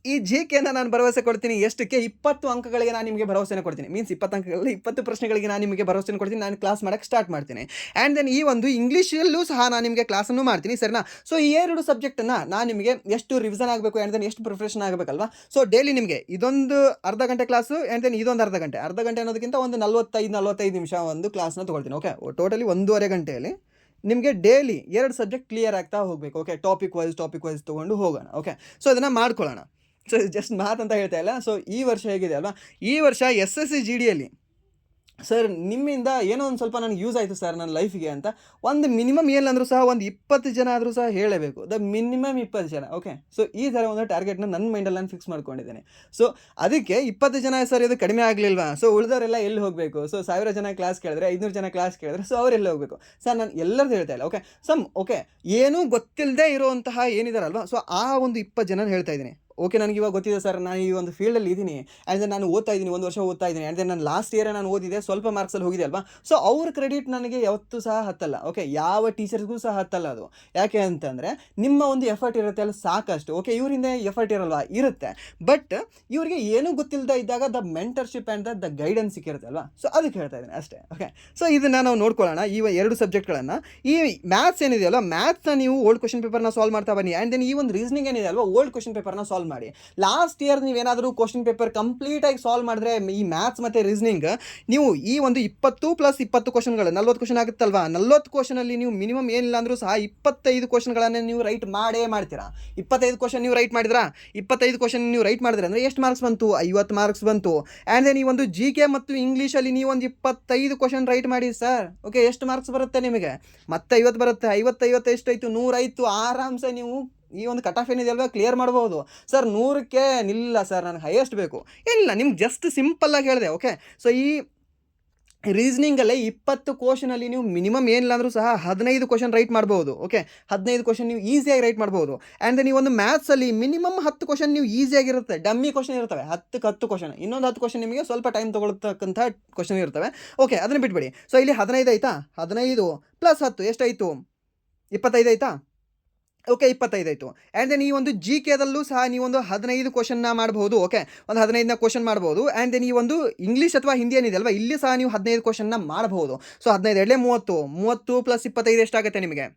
ಈ GKನ ನಾನು ಭರವಸೆ ಕೊಡ್ತೀನಿ. ಎಷ್ಟಕ್ಕೆ? 20 ಅಂಕಗಳಿಗೆ ನಾನು ನಿಮಗೆ ಭರವಸೆನ ಕೊಡ್ತೀನಿ. ಮೀನ್ಸ್ 20 ಅಂಕಗಳಲ್ಲಿ 20 ಪ್ರಶ್ನೆಗಳಿಗೆ ನಾನು ನಿಮಗೆ ಭರವಸೆನ ಕೊಡ್ತೀನಿ. ನಾನು ಕ್ಲಾಸ್ ಮಾಡೋಕ್ಕೆ ಸ್ಟಾರ್ಟ್ ಮಾಡ್ತೀನಿ. ಆ್ಯಂಡ್ ದೆನ್ ಈ ಒಂದು ಇಂಗ್ಲೀಷಲ್ಲೂ ಸಹ ನಾನು ನಿಮಗೆ ಕ್ಲಾಸನ್ನು ಮಾಡ್ತೀನಿ. ಸರಿನಾ? ಸೊ ಈ 2 ಸಬ್ಜೆಕ್ಟನ್ನು ನಾನು ನಿಮಗೆ ಎಷ್ಟು ರಿವಿಷನ್ ಆಗಬೇಕು, ಆ್ಯಂಡ್ ದೆನ್ ಎಷ್ಟು ಪ್ರಿಪ್ರೇಷನ್ ಆಗಬೇಕಲ್ವಾ. ಸೊ ಡೈಲಿ ನಿಮಗೆ ಇದೊಂದು ಅರ್ಧ ಗಂಟೆ ಕ್ಲಾಸು, ಆ್ಯಂಡ್ ದೆನ್ ಇದೊಂದು ಅರ್ಧ ಗಂಟೆ ಅನ್ನೋದಕ್ಕಿಂತ ಒಂದು 45 ನಿಮಿಷ ಒಂದು ಕ್ಲಾಸ್ನ ತೊಗೊಳ್ತೀನಿ. ಓಕೆ, ಟೋಟಲಿ 1.5 ಗಂಟೆಯಲ್ಲಿ ನಿಮಗೆ ಡೈಲಿ 2 ಸಬ್ಜೆಕ್ಟ್ ಕ್ಲಿಯರ್ ಆಗ್ತಾ ಹೋಗಬೇಕು. ಓಕೆ, ಟಾಪಿಕ್ ವೈಸ್ ತೊಗೊಂಡು ಹೋಗೋಣ. ಓಕೆ, ಸೊ ಅದನ್ನು ಮಾಡ್ಕೊಳ್ಳೋಣ. ಸೊ ಜಸ್ಟ್ ಮಾತು ಅಂತ ಹೇಳ್ತಾ ಇಲ್ಲ. ಸೊ ಈ ವರ್ಷ ಹೇಗಿದೆ ಅಲ್ವಾ, ಈ ವರ್ಷ SSC GDಯಲ್ಲಿ ಸರ್ ನಿಮ್ಮಿಂದ ಏನೋ ಒಂದು ಸ್ವಲ್ಪ ನನಗೆ ಯೂಸ್ ಆಯಿತು ಸರ್ ನನ್ನ ಲೈಫಿಗೆ ಅಂತ ಒಂದು ಮಿನಿಮಮ್ ಏನಿಲ್ಲಂದ್ರೂ ಸಹ ಒಂದು 20 ಜನ ಆದರೂ ಸಹ ಹೇಳಬೇಕು. ಮಿನಿಮಮ್ 20 ಜನ. ಓಕೆ, ಸೊ ಈ ಥರ ಒಂದು ಟಾರ್ಗೆಟ್ನ ನನ್ನ ಮೈಂಡಲ್ಲಿ ನಾನು ಫಿಕ್ಸ್ ಮಾಡ್ಕೊಂಡಿದ್ದೇನೆ. ಸೊ ಅದಕ್ಕೆ 20 ಜನ ಸರ್ ಇದು ಕಡಿಮೆ ಆಗಲಿಲ್ವಾ, ಸೊ ಉಳಿದವರೆಲ್ಲ ಎಲ್ಲಿ ಹೋಗಬೇಕು, ಸೊ 1000 ಜನ ಕ್ಲಾಸ್ ಕೇಳಿದ್ರೆ 500 ಜನ ಕ್ಲಾಸ್ ಕೇಳಿದ್ರೆ ಸೊ ಅವರೆಲ್ಲ ಹೋಗಬೇಕು ಸರ್, ನಾನು ಎಲ್ಲರದ್ದು ಹೇಳ್ತಾ ಇಲ್ಲ. ಓಕೆ, ಓಕೆ ಏನೂ ಗೊತ್ತಿಲ್ಲದೆ ಇರುವಂತಹ ಏನಿದಾರಲ್ವಾ, ಸೊ ಆ ಒಂದು 20 ಜನ ಹೇಳ್ತಾ ಇದ್ದೀನಿ. ಓಕೆ, ನನಗೆ ಇವಾಗ ಗೊತ್ತಿದೆ ಸರ್, ನಾನು ಈ ಒಂದು ಫೀಲ್ಡಲ್ಲಿ ಇದ್ದೀನಿ, ಆ್ಯಂಡ್ ದೆನ್ ನಾನು ಓದ್ತಾ ಇದ್ದೀನಿ, 1 ವರ್ಷ ಓದ್ತಾ ಇದ್ದೀನಿ, ಆ್ಯಂಡ್ ದೆನ್ ನಾನು ಲಾಸ್ಟ್ ಇಯರ್ ನಾನು ಓದಿದೆ, ಸ್ವಲ್ಪ ಮಾರ್ಕ್ಸಲ್ಲಿ ಹೋಗಿದೆ ಅಲ್ವಾ. ಸೊ ಅವ್ರ ಕ್ರೆಡಿಟ್ ನನಗೆ ಯಾವತ್ತೂ ಸಹ ಹತ್ತಲ್ಲ. ಓಕೆ, ಯಾವ ಟೀಚರ್ಸ್ಗೂ ಸಹ ಹತ್ತಲ್ಲ ಅದು. ಯಾಕೆ ಅಂತಂದರೆ ನಿಮ್ಮ ಒಂದು ಎಫರ್ಟ್ ಇರುತ್ತೆ ಅಲ್ಲಿ ಸಾಕಷ್ಟು. ಓಕೆ, ಇವರಿಂದ ಎಫರ್ಟ್ ಇರಲ್ವಾ, ಇರುತ್ತೆ, ಬಟ್ ಇವರಿಗೆ ಏನೂ ಗೊತ್ತಿಲ್ಲದೆ ಇದ್ದಾಗ the mentorship and the guidance ಸಿಕ್ಕಿರುತ್ತೆ ಅಲ್ವಾ. ಸೊ ಅದಕ್ಕೆ ಹೇಳ್ತಾ ಇದ್ದೀನಿ ಅಷ್ಟೇ. ಓಕೆ, ಸೊ ಇದನ್ನು ನಾವು ನೋಡ್ಕೊಳ್ಳೋಣ ಈ 2 ಸಬ್ಜೆಕ್ಟ್ಗಳನ್ನು. ಈ ಮ್ಯಾಥ್ಸ್ ಏನಿದೆಯಲ್ಲ, ಮ್ಯಾಥ್ಸ್ನ ನೀವು ಓಲ್ಡ್ ಕ್ವಶನ್ ಪೇಪರ್ನ ಸಾಲ್ವ್ ಮಾಡ್ತಾ ಬನ್ನಿ, ಆ್ಯಂಡ್ ದೆನ್ ಈ ಒಂದು ರೀಸನಿಂಗ್ ಏನಿದೆ ಅಲ್ವಾ, ಓಲ್ಡ್ ಕ್ವಶನ್ ಪೇಪರ್ನ ಸಾಲ್ವ್ ಮಾಡಿ. ಲಾಸ್ಟ್ ಇಯರ್ ನೀವೇನಾದರೂ ಕ್ವಶನ್ ಪೇಪರ್ ಕಂಪ್ಲೀಟಾಗಿ ಸಾಲ್ವ್ ಮಾಡಿದ್ರೆ ಈ ಮ್ಯಾಥ್ಸ್ ಮತ್ತು ರೀಸನಿಂಗ್ ನೀವು ಈ ಒಂದು 20 + 20 ಕ್ವಶನ್ಗಳು 40 ಕ್ವಶನ್ ಆಗುತ್ತಲ್ವಾ, 40 ಕ್ವಶನಲ್ಲಿ ನೀವು ಮಿನಿಮಮ್ ಏನಿಲ್ಲ ಅಂದರೂ ಸಹ 25 ಕ್ವಶನ್ಗಳನ್ನು ನೀವು ರೈಟ್ ಮಾಡೇ ಮಾಡ್ತೀರಾ. 25 ಕ್ವಶನ್ ನೀವು ರೈಟ್ ಮಾಡಿದ್ರಾ, 25 ಕ್ವಶನ್ ನೀವು ರೈಟ್ ಮಾಡಿದ್ರೆ ಅಂದರೆ ಎಷ್ಟು ಮಾರ್ಕ್ಸ್ ಬಂತು, 50 ಮಾರ್ಕ್ಸ್ ಬಂತು. ಆ್ಯಂಡ್ ದೆನ್ ಈ ಒಂದು GK ಮತ್ತು ಇಂಗ್ಲೀಷಲ್ಲಿ ನೀವು ಒಂದು 25 ಕ್ವಶನ್ ರೈಟ್ ಮಾಡಿ ಸರ್. ಓಕೆ, ಎಷ್ಟು ಮಾರ್ಕ್ಸ್ ಬರುತ್ತೆ ನಿಮಗೆ, ಮತ್ತೆ 50 ಬರುತ್ತೆ. 50 ಎಷ್ಟಾಯಿತು, 100 ಆಯಿತು. ಆರಾಮ್ಸೆ ನೀವು ಈ ಒಂದು ಕಟ್ ಆಫ್ ಏನಿದೆ ಅಲ್ವಾ ಕ್ಲಿಯರ್ ಮಾಡ್ಬೋದು. ಸರ್ 100ಕ್ಕೆ ನಿಲ್ಲ ಸರ್, ನನಗೆ ಹೈಯೆಸ್ಟ್ ಬೇಕು, ಇಲ್ಲ ನಿಮ್ಗೆ ಜಸ್ಟ್ ಸಿಂಪಲ್ಲಾಗಿ ಹೇಳಿದೆ. ಓಕೆ, ಸೊ ಈ ರೀಸನಿಂಗಲ್ಲೇ 20 ಕ್ವಶನಲ್ಲಿ ನೀವು ಮಿನಿಮಮ್ ಏನಿಲ್ಲ ಅಂದರೂ ಸಹ 15 ಕ್ವಶನ್ ರೈಟ್ ಮಾಡ್ಬೋದು. ಓಕೆ, 15 ಕ್ವಶನ್ ನೀವು ಈಸಿಯಾಗಿ ರೈಟ್ ಮಾಡ್ಬೋದು. ಆ್ಯಂಡ್ ನೀವು ಒಂದು ಮ್ಯಾಥ್ಸಲ್ಲಿ ಮಿನಿಮಮ್ 10 ಕ್ವಶನ್ ನೀವು ಈಸಿಯಾಗಿರುತ್ತೆ, ಡಮ್ಮಿ ಕ್ವಶನ್ ಇರ್ತವೆ 10 ಕ್ವಶನ್, ಇನ್ನೊಂದು 10 ಕ್ವಶನ್ ನಿಮಗೆ ಸ್ವಲ್ಪ ಟೈಮ್ ತೊಗೊಳ್ತಕ್ಕಂಥ ಕ್ವಶನ್ ಇರ್ತವೆ. ಓಕೆ, ಅದನ್ನು ಬಿಟ್ಬಿಡಿ. ಸೊ ಇಲ್ಲಿ 15 ಆಯಿತಾ, 15 + 10 ಎಷ್ಟಾಯಿತು, 25 ಆಯಿತಾ. ಓಕೆ, 25 ಆಯಿತು. ಆ್ಯಂಡ್ ದೆನ್ ಈ ಒಂದು GKದಲ್ಲೂ ಸಹ ನೀವೊಂದು 15 ಕ್ವಶನ್ನ ಮಾಡ್ಬೋದು. ಓಕೆ, ಒಂದು 15ನ ಕ್ವಶನ್ ಮಾಡ್ಬೋದು. ಆ್ಯಂಡ್ ದೆನ್ ಈ ಒಂದು ಇಂಗ್ಲೀಷ್ ಅಥವಾ ಹಿಂದಿ ಏನಿದೆ ಅಲ್ವಾ, ಇಲ್ಲಿ ಸಹ ನೀವು 15 ಕ್ವಶನ್ನ ಮಾಡ್ಬೋದು. ಸೊ 15 ಎರಡಲೇ 30 + 25 ಎಷ್ಟಾಗುತ್ತೆ ನಿಮಗೆ,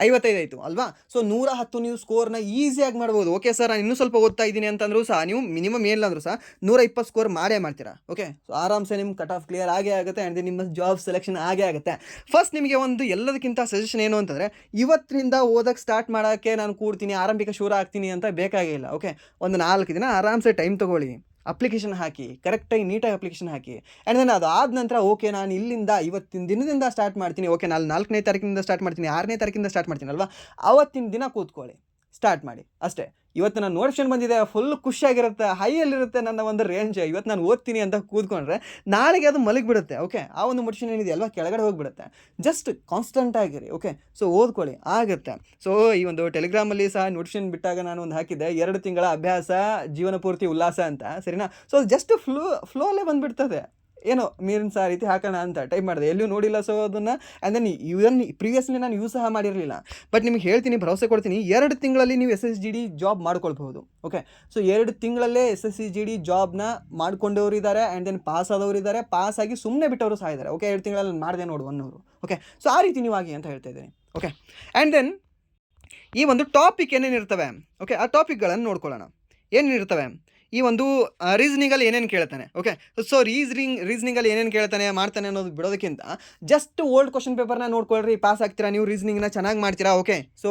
55 ಆಯಿತು ಅಲ್ವಾ. ಸೊ 110 ನೀವು ಸ್ಕೋರ್ನ ಈಸಿಯಾಗಿ ಮಾಡ್ಬೋದು. ಓಕೆ ಸರ್, ನಾನು ಇನ್ನೂ ಸ್ವಲ್ಪ ಓದ್ತಾ ಇದ್ದೀನಿ ಅಂತಂದರೂ ಸಹ ನೀವು ಮಿನಿಮಮ್ ಏನಿಲ್ಲ ಅಂದರೂ ಸಹ 120 ಸ್ಕೋರ್ ಮಾಡೇ ಮಾಡ್ತೀರಾ. ಓಕೆ, ಸೊ ಆರಾಮ್ಸೆ ನಿಮ್ಮ ಕಟ್ ಆಫ್ ಕ್ಲಿಯರ್ ಆಗೇ ಆಗುತ್ತೆ, ಆ್ಯಂಡ್ ನಿಮ್ಮ ಜಾಬ್ ಸೆಲೆಕ್ಷನ್ ಆಗೇ ಆಗುತ್ತೆ. ಫಸ್ಟ್ ನಿಮಗೆ ಒಂದು ಎಲ್ಲದಕ್ಕಿಂತ ಸಜೆಷನ್ ಏನು ಅಂತಂದರೆ, ಇವತ್ತಿನಿಂದ ಓದಕ್ಕೆ ಸ್ಟಾರ್ಟ್ ಮಾಡೋಕ್ಕೆ ನಾನು ಕೂಡ್ತೀನಿ, ಆರಂಭಿಕ ಶುರು ಆಗ್ತೀನಿ ಅಂತ ಬೇಕಾಗಿಲ್ಲ. ಓಕೆ, ಒಂದು 4 ದಿನ ಆರಾಮ್ಸೆ ಟೈಮ್ ತೊಗೊಳ್ಳಿ, ಅಪ್ಲಿಕೇಶನ್ ಹಾಕಿ, ಕರೆಕ್ಟಾಗಿ ನೀಟಾಗಿ ಅಪ್ಲಿಕೇಶನ್ ಹಾಕಿ. ಆ್ಯಂಡ್ ದೆನ್ ಅದಾದ ನಂತರ ಓಕೆ ನಾನು ಇಲ್ಲಿಂದ ಇವತ್ತಿನ ದಿನದಿಂದ ಸ್ಟಾರ್ಟ್ ಮಾಡ್ತೀನಿ. ಓಕೆ, ನಾನು 4ನೇ ತಾರೀಕಿನಿಂದ ಸ್ಟಾರ್ಟ್ ಮಾಡ್ತೀನಿ, 6ನೇ ತಾರೀಕಿಂದ ಸ್ಟಾರ್ಟ್ ಮಾಡ್ತೀನಿ ಅಲ್ವಾ, ಅವತ್ತಿನ ದಿನ ಕೂತ್ಕೊಳ್ಳಿ, ಸ್ಟಾರ್ಟ್ ಮಾಡಿ ಅಷ್ಟೇ. ಇವತ್ತು ನಾನು ನೋಟಿಫಿಕೇಶನ್ ಬಂದಿದೆ, ಫುಲ್ ಖುಷಿಯಾಗಿರುತ್ತೆ, ಹೈಯಲ್ಲಿರುತ್ತೆ ನನ್ನ ಒಂದು ರೇಂಜ್, ಇವತ್ತು ನಾನು ಓದ್ತೀನಿ ಅಂತ ಕೂತ್ಕೊಂಡ್ರೆ ನಾಳೆಗೆ ಅದು ಮಲಗಿಬಿಡುತ್ತೆ. ಓಕೆ, ಆ ಒಂದು ಮೋಟಿವೇಶನ್ ಏನಿದೆ ಅಲ್ವಾ ಕೆಳಗಡೆ ಹೋಗಿಬಿಡುತ್ತೆ. ಜಸ್ಟ್ ಕಾನ್ಸ್ಟೆಂಟ್ ಆಗಿರಿ. ಓಕೆ, ಸೊ ಓದ್ಕೊಳ್ಳಿ ಆಗುತ್ತೆ. ಸೊ ಈ ಒಂದು ಟೆಲಿಗ್ರಾಮಲ್ಲಿ ಸಹ ನೋಟಿಫಿಕೇಶನ್ ಬಿಟ್ಟಾಗ ನಾನು ಒಂದು ಹಾಕಿದ್ದೆ, 2 ತಿಂಗಳ ಅಭ್ಯಾಸ ಜೀವನ ಪೂರ್ತಿ ಉಲ್ಲಾಸ ಅಂತ, ಸರಿನಾ. ಸೊ ಜಸ್ಟ್ ಫ್ಲೋಲ್ಲೇ ಬಂದುಬಿಡ್ತದೆ, ಏನೋ ಮೀರಿನ ಸಹ ರೀತಿ ಹಾಕೋಣ ಅಂತ ಟೈಪ್ ಮಾಡಿದೆ, ಎಲ್ಲೂ ನೋಡಿಲ್ಲ. ಸೊ ಅದನ್ನು ಆ್ಯಂಡ್ ದೆನ್ ಇವನ್ ಪ್ರೀವಿಯಸ್ಲಿ ನಾನು ಯೂಸ್ ಸಹ ಮಾಡಿರಲಿಲ್ಲ. ಬಟ್ ನಿಮಗೆ ಹೇಳ್ತೀನಿ, ಭರವಸೆ ಕೊಡ್ತೀನಿ, 2 ತಿಂಗಳಲ್ಲಿ ನೀವು SSGD ಜಾಬ್ ಮಾಡ್ಕೊಳ್ಬಹುದು. ಓಕೆ, ಸೊ 2 ತಿಂಗಳಲ್ಲೇ SSGD ಜಾಬ್ನ ಮಾಡ್ಕೊಂಡವ್ರು ಇದ್ದಾರೆ, ಆ್ಯಂಡ್ ದೆನ್ ಪಾಸ್ ಆದವರು ಇದ್ದಾರೆ, ಪಾಸಾಗಿ ಸುಮ್ಮನೆ ಬಿಟ್ಟವರು ಸಹ ಇದ್ದಾರೆ. ಓಕೆ, 2 ತಿಂಗಳಲ್ಲಿ ಮಾಡಿದೆ ನೋಡು 1 ಅವರು. ಓಕೆ, ಸೊ ಆ ರೀತಿ ನೀವು ಆಗಿ ಅಂತ ಹೇಳ್ತಾ ಇದ್ದೀನಿ. ಓಕೆ, ಆ್ಯಂಡ್ ದೆನ್ ಈ ಒಂದು ಟಾಪಿಕ್ ಏನೇನಿರ್ತವೆ, ಓಕೆ ಆ ಟಾಪಿಕ್ಗಳನ್ನು ನೋಡ್ಕೊಳ್ಳೋಣ. ಏನೇನಿರ್ತವೆ ಈ ಒಂದು ರೀಸನಿಂಗಲ್ಲಿ ಏನೇನು ಕೇಳ್ತಾನೆ. ಓಕೆ, ಸೊ ರೀಸನಿಂಗಲ್ಲಿ ಏನೇನು ಕೇಳ್ತಾನೆ ಮಾಡ್ತಾನೆ ಅನ್ನೋದು ಬಿಡೋದಕ್ಕಿಂತ ಜಸ್ಟ್ ಓಲ್ಡ್ ಕ್ವಶನ್ ಪೇಪರ್ನ ನೋಡ್ಕೊಳ್ರಿ, ಪಾಸ್ ಆಗ್ತೀರಾ ನೀವು, ರೀಸನಿಂಗ್ನ ಚೆನ್ನಾಗಿ ಮಾಡ್ತೀರಾ. ಓಕೆ, ಸೊ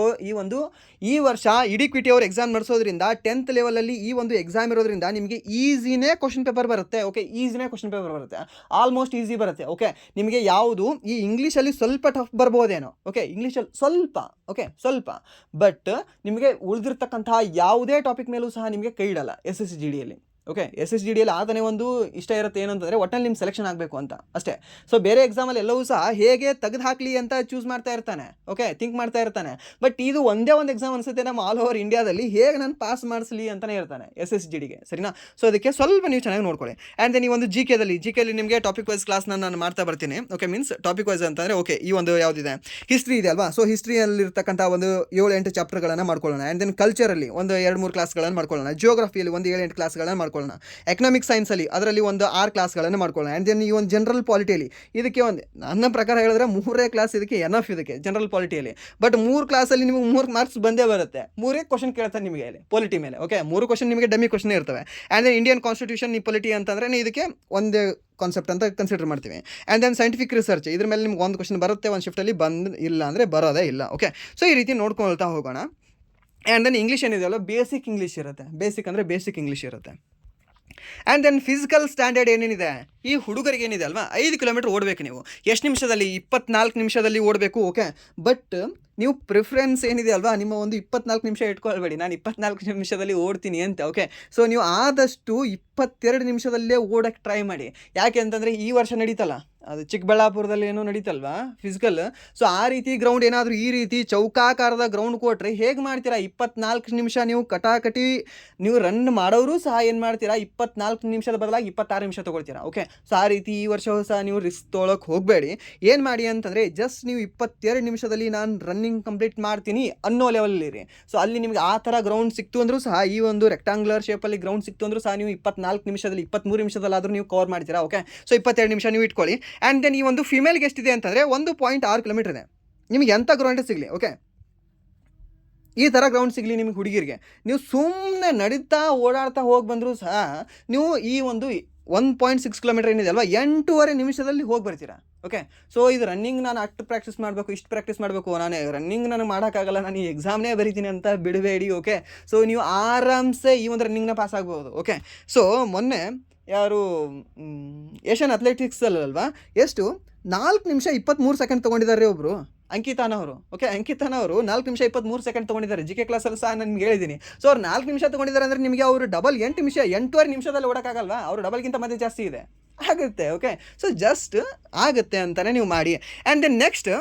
ಈ ವರ್ಷ ಇಡಿಕ್ವಿಟಿ ಅವ್ರು ಎಕ್ಸಾಮ್ ನಡೆಸೋದ್ರಿಂದ 10th ಲೆವೆಲಲ್ಲಿ ಈ ಒಂದು ಎಕ್ಸಾಮ್ ಇರೋದ್ರಿಂದ ನಿಮಗೆ ಈಸಿನೇ ಕ್ವಶನ್ ಪೇಪರ್ ಬರುತ್ತೆ. ಓಕೆ, ಈಸಿನೇ ಕ್ವಶನ್ ಪೇಪರ್ ಬರುತ್ತೆ, ಆಲ್ಮೋಸ್ಟ್ ಈಸಿ ಬರುತ್ತೆ. ಓಕೆ, ನಿಮಗೆ ಯಾವುದು ಈ ಇಂಗ್ಲೀಷಲ್ಲಿ ಸ್ವಲ್ಪ ಟಫ್ ಬರ್ಬೋದೇನೋ. ಓಕೆ, ಇಂಗ್ಲೀಷಲ್ಲಿ ಸ್ವಲ್ಪ ಬಟ್ ನಿಮಗೆ ಉಳಿದಿರ್ತಕ್ಕಂತಹ ಯಾವುದೇ ಟಾಪಿಕ್ ಮೇಲೂ ಸಹ ನಿಮಗೆ ಕೈ ಇಡಲ್ಲ SSGDಯಲ್ಲಿ. ಓಕೆ, SSGDಯಲ್ಲಿ ಆತನೇ ಒಂದು ಇಷ್ಟ ಇರುತ್ತೆ, ಏನಂತಂದರೆ ಒಟ್ಟಲ್ಲಿ ನಿಮ್ಮ ಸೆಲೆಕ್ಷನ್ ಆಗಬೇಕು ಅಂತ ಅಷ್ಟೇ. ಸೊ ಬೇರೆ ಎಕ್ಸಾಮಲ್ಲಿ ಎಲ್ಲವೂ ಸಹ ಹೇಗೆ ತೆಗೆದು ಹಾಕಲಿ ಅಂತ ಚೂಸ್ ಮಾಡ್ತಾ ಇರ್ತಾನೆ. ಓಕೆ, ಥಿಂಕ್ ಮಾಡ್ತಾ ಇರ್ತಾನೆ. ಬಟ್ ಇದು ಒಂದೇ ಒಂದು ಎಕ್ಸಾಮ್ ಅನಿಸುತ್ತೆ ನಮ್ಮ ಆಲ್ ಓವರ್ ಇಂಡಿಯಾದಲ್ಲಿ ಹೇಗೆ ನಾನು ಪಾಸ್ ಮಾಡಿಸ್ಲಿ ಅಂತಲೇ ಇರ್ತಾನೆ SSGDಗೆ, ಸರಿನಾ. ಸೊ ಅದಕ್ಕೆ ಸ್ವಲ್ಪ ನೀವು ಚೆನ್ನಾಗಿ ನೋಡ್ಕೊಳ್ಳಿ. ಆ್ಯಂಡ್ ದೆನ್ ಈ ಒಂದು GKಯಲ್ಲಿ ನಿಮಗೆ ಟಾಪಿಕ್ ವೈಸ್ ಕ್ಲಾಸ್ನ ನಾನು ಮಾಡ್ತಾ ಬರ್ತೀನಿ. ಓಕೆ, ಮೀನ್ಸ್ ಟಾಪಿಕ್ ವೈಸ್ ಅಂತಂದರೆ ಓಕೆ ಈ ಒಂದು ಯಾವುದಿದೆ ಹಿಸ್ಟ್ರಿ ಇದೆ ಅಲ್ವಾ, ಸೊ ಹಿಸ್ಟ್ರಿಯಲ್ಲಿರ್ತಕ್ಕಂಥ ಒಂದು 7-8 ಚಾಪ್ಟರ್ಗಳನ್ನು ಮಾಡ್ಕೊಳ್ಳೋಣ. ಆ್ಯಂಡ್ ದೆನ್ ಕಲ್ಚರಲ್ಲಿ ಒಂದು 2-3 ಕ್ಲಾಸ್ಗಳನ್ನು ಮಾಡ್ಕೊಳ್ಳೋಣ. ಜಿಯೋಗ್ರಫಿಯಲ್ಲಿ ಒಂದು 7-8 ಕ್ಲಾಸ್ಗಳನ್ನು ಮಾಡ್ಕೊಳ್ಳೋಣ. ಎಕನಾಮಿಕ್ ಸೈನ್ಸಲ್ಲಿ ಅದರಲ್ಲಿ ಒಂದು 6 ಕ್ಲಾಸ್ಗಳನ್ನು ಮಾಡ್ಕೊಳ್ಳೋಣ. ಆ್ಯಂಡ್ ದೆನ್ ಈ ಒಂದು ಜನರಲ್ ಪಾಲಿಟಿಯಲ್ಲಿ ಇದಕ್ಕೆ ಒಂದು ನನ್ನ ಪ್ರಕಾರ ಹೇಳಿದ್ರೆ 3 ಕ್ಲಾಸ್ ಇದಕ್ಕೆ ಎನಫ್, ಇದಕ್ಕೆ ಜನರಲ್ ಪಾಲಿಟಿಯಲ್ಲಿ. ಬಟ್ 3 ಕ್ಲಾಸಲ್ಲಿ ನಿಮಗೆ 3 ಮಾರ್ಕ್ಸ್ ಬಂದೇ ಬರುತ್ತೆ. 3 ಕ್ವಶನ್ ಕೇಳ್ತಾರೆ ನಿಮಗೆ ಅಲ್ಲಿ ಪೊಲಿಟಿ ಮೇಲೆ. ಓಕೆ, 3 ಕ್ವಶನ್ ನಿಮಗೆ ಡಮ್ಮಿ ಕ್ವಶನ್ ಇರ್ತವೆ. ಆ್ಯಂಡ್ ದೆನ್ ಇಂಡಿಯನ್ ಕಾನ್ಸ್ಟಿಟ್ಯೂಷನ್ ಈ ಪೊಲಿಟಿ ಅಂತಂದರೆ ಇದಕ್ಕೆ ಒಂದು ಕಾನ್ಸೆಪ್ಟ್ ಅಂತ ಕನ್ಸಿಡರ್ ಮಾಡ್ತೀವಿ. ಆ್ಯಂಡ್ ದೆನ್ ಸೈಂಟಿಫಿಕ್ ರಿಸರ್ಚ್ ಇದ್ರ ಮೇಲೆ ನಿಮ್ಗೆ ಒಂದು ಕ್ವಶನ್ ಬರುತ್ತೆ, ಒಂದು ಶಿಫ್ಟಲ್ಲಿ ಇಲ್ಲ ಅಂದರೆ ಬರೋದೇ ಇಲ್ಲ. ಓಕೆ, ಸೊ ಈ ರೀತಿ ನೋಡ್ಕೊಳ್ತಾ ಹೋಗೋಣ. ಆ್ಯಂಡ್ ದೆನ್ ಇಂಗ್ಲೀಷ್ ಏನಿದೆಯಲ್ಲ ಬೇಸಿಕ್ ಇಂಗ್ಲೀಷ್ ಇರುತ್ತೆ, ಬೇಸಿಕ್ ಅಂದರೆ ಬೇಸಿಕ್ ಇಂಗ್ಲೀಷ್ ಇರುತ್ತೆ. ಆ್ಯಂಡ್ ದೆನ್ ಫಿಸಿಕಲ್ ಸ್ಟ್ಯಾಂಡರ್ಡ್ ಏನೇನಿದೆ, ಈ ಹುಡುಗರಿಗೆ ಏನಿದೆ ಅಲ್ವಾ 5 ಕಿಲೋಮೀಟ್ರ್ ಓಡಬೇಕು ನೀವು. ಎಷ್ಟು ನಿಮಿಷದಲ್ಲಿ? 24 ನಿಮಿಷದಲ್ಲಿ ಓಡಬೇಕು. ಓಕೆ, ಬಟ್ ನೀವು ಪ್ರಿಫರೆನ್ಸ್ ಏನಿದೆ ಅಲ್ವಾ, ನಿಮ್ಮ ಒಂದು 24 ನಿಮಿಷ ಇಟ್ಕೊಳ್ಬೇಡಿ, ನಾನು 24 ನಿಮಿಷದಲ್ಲಿ ಓಡ್ತೀನಿ ಅಂತ. ಓಕೆ, ಸೊ ನೀವು ಆದಷ್ಟು 22 ನಿಮಿಷದಲ್ಲೇ ಓಡೋಕ್ಕೆ ಟ್ರೈ ಮಾಡಿ. ಯಾಕೆ ಅಂತಂದರೆ ಈ ವರ್ಷ ನಡೀತಲ್ಲ, ಅದು ಚಿಕ್ಕಬಳ್ಳಾಪುರದಲ್ಲಿ ಏನೋ ನಡೀತಲ್ವಾ ಫಿಸಿಕಲ್. ಸೊ ಆ ರೀತಿ ಗ್ರೌಂಡ್ ಏನಾದರೂ ಈ ರೀತಿ ಚೌಕಾಕಾರದ ಗ್ರೌಂಡ್ ಕೊಟ್ಟರೆ ಹೇಗೆ ಮಾಡ್ತೀರಾ? 24 ನಿಮಿಷ ನೀವು ಕಟಾಕಟಿ ನೀವು ರನ್ ಮಾಡೋರು ಸಹ ಏನು ಮಾಡ್ತೀರಾ, 24 ನಿಮಿಷದ ಬದಲಾಗಿ 26 ನಿಮಿಷ ತೊಗೊಳ್ತೀರಾ. ಓಕೆ, ಸೊ ಆ ರೀತಿ ಈ ವರ್ಷವೂ ಸಹ ನೀವು ರಿಸ್ಕ್ ತೊಗೊಳಕ್ಕೆ ಹೋಗಬೇಡಿ. ಏನು ಮಾಡಿ ಅಂತಂದರೆ ಜಸ್ಟ್ ನೀವು 22 ನಿಮಿಷದಲ್ಲಿ ನಾನು ರನ್ನಿಂಗ್ ಕಂಪ್ಲೀಟ್ ಮಾಡ್ತೀನಿ ಅನ್ನೋ ಲೆವೆಲಲ್ಲಿರಿ. ಸೊ ಅಲ್ಲಿ ನಿಮಗೆ ಆ ಥರ ಗ್ರೌಂಡ್ ಸಿಕ್ತು ಅಂದರೂ ಸಹ, ಈ ಒಂದು ರೆಕ್ಟಾಂಗ್ಯುಲರ್ ಶೇಪಲ್ಲಿ ಗ್ರೌಂಡ್ ಸಿಕ್ತು ಅಂದರೂ ಸಹ ನೀವು 24 ನಿಮಿಷದಲ್ಲಿ 23 ನಿಮಿಷದಲ್ಲಾದರೂ ನೀವು ಕವರ್ ಮಾಡ್ತೀರಾ. ಓಕೆ, ಸೊ 22 ನಿಮಿಷ ನೀವು ಇಟ್ಕೊಳ್ಳಿ. ಆ್ಯಂಡ್ ದೆನ್ ಈ ಒಂದು ಫಿಮೇಲ್ಗೆ ಎಷ್ಟಿದೆ ಅಂತಂದರೆ 1.6 ಕಿಲೋಮೀಟರ್ ಇದೆ. ನಿಮಗೆ ಎಂಥ ಗ್ರೌಂಡ್ ಸಿಗಲಿ, ಓಕೆ, ಈ ಥರ ಗ್ರೌಂಡ್ ಸಿಗಲಿ ನಿಮಗೆ ಹುಡುಗಿರಿಗೆ, ನೀವು ಸುಮ್ಮನೆ ನಡೀತಾ ಓಡಾಡ್ತಾ ಹೋಗಿ ಬಂದರೂ ಸಹ ನೀವು ಈ ಒಂದು 1.6 ಕಿಲೋಮೀಟರ್ ಏನಿದೆ ಅಲ್ವಾ 8.5 ನಿಮಿಷದಲ್ಲಿ ಹೋಗಿ ಬರ್ತೀರಾ. ಓಕೆ, ಸೊ ಇದು ರನ್ನಿಂಗ್ ನಾನು ಅಷ್ಟು ಪ್ರಾಕ್ಟೀಸ್ ಮಾಡಬೇಕು, ಇಷ್ಟು ಪ್ರಾಕ್ಟೀಸ್ ಮಾಡಬೇಕು, ನಾನು ರನ್ನಿಂಗ್ ನನಗೆ ಮಾಡೋಕ್ಕಾಗಲ್ಲ, ನಾನು ಈ ಎಕ್ಸಾಮ್ನೇ ಬರೀತೀನಿ ಅಂತ ಬಿಡಬೇಡಿ. ಓಕೆ, ಸೊ ನೀವು ಆರಾಮ್ಸೆ ಈ ಒಂದು ರನ್ನಿಂಗ್ನ ಪಾಸ್ ಆಗ್ಬೋದು. ಓಕೆ, ಸೊ ಮೊನ್ನೆ ಯಾರು ಏಷ್ಯನ್ ಅಥ್ಲೆಟಿಕ್ಸಲ್ಲಲ್ವಾ ಎಷ್ಟು 4 ನಿಮಿಷ 23 ಸೆಕೆಂಡ್ ತೊಗೊಂಡಿದ್ದಾರೆ ಒಬ್ಬರು, ಅಂಕಿತಾನವರು. ಓಕೆ, ಅಂಕಿತಾನವರು 4 ನಿಮಿಷ 23 ಸೆಕೆಂಡ್ ತೊಗೊಂಡಿದ್ದಾರೆ. ಜಿ ಕೆ ಕ್ಲಾಸಲ್ಲಿ ಸಹ ನಾನು ಹೇಳಿದ್ದೀನಿ. ಸೊ ಅವ್ರು 4 ನಿಮಿಷ ತೊಗೊಂಡಿದ್ದಾರೆ ಅಂದರೆ ನಿಮಗೆ ಅವರು ಡಬಲ್ 8 ನಿಮಿಷ 8.5 ನಿಮಿಷದಲ್ಲಿ ಓಡೋಕ್ಕಾಗಲ್ವಾ? ಅವರು ಡಬಲ್ಗಿಂತ ಮತ್ತೆ ಜಾಸ್ತಿ ಇದೆ ಆಗುತ್ತೆ. ಓಕೆ, ಸೊ ಜಸ್ಟ್ ಆಗುತ್ತೆ ಅಂತಲೇ ನೀವು ಮಾಡಿ. ಆ್ಯಂಡ್ ದೆನ್ ನೆಕ್ಸ್ಟ್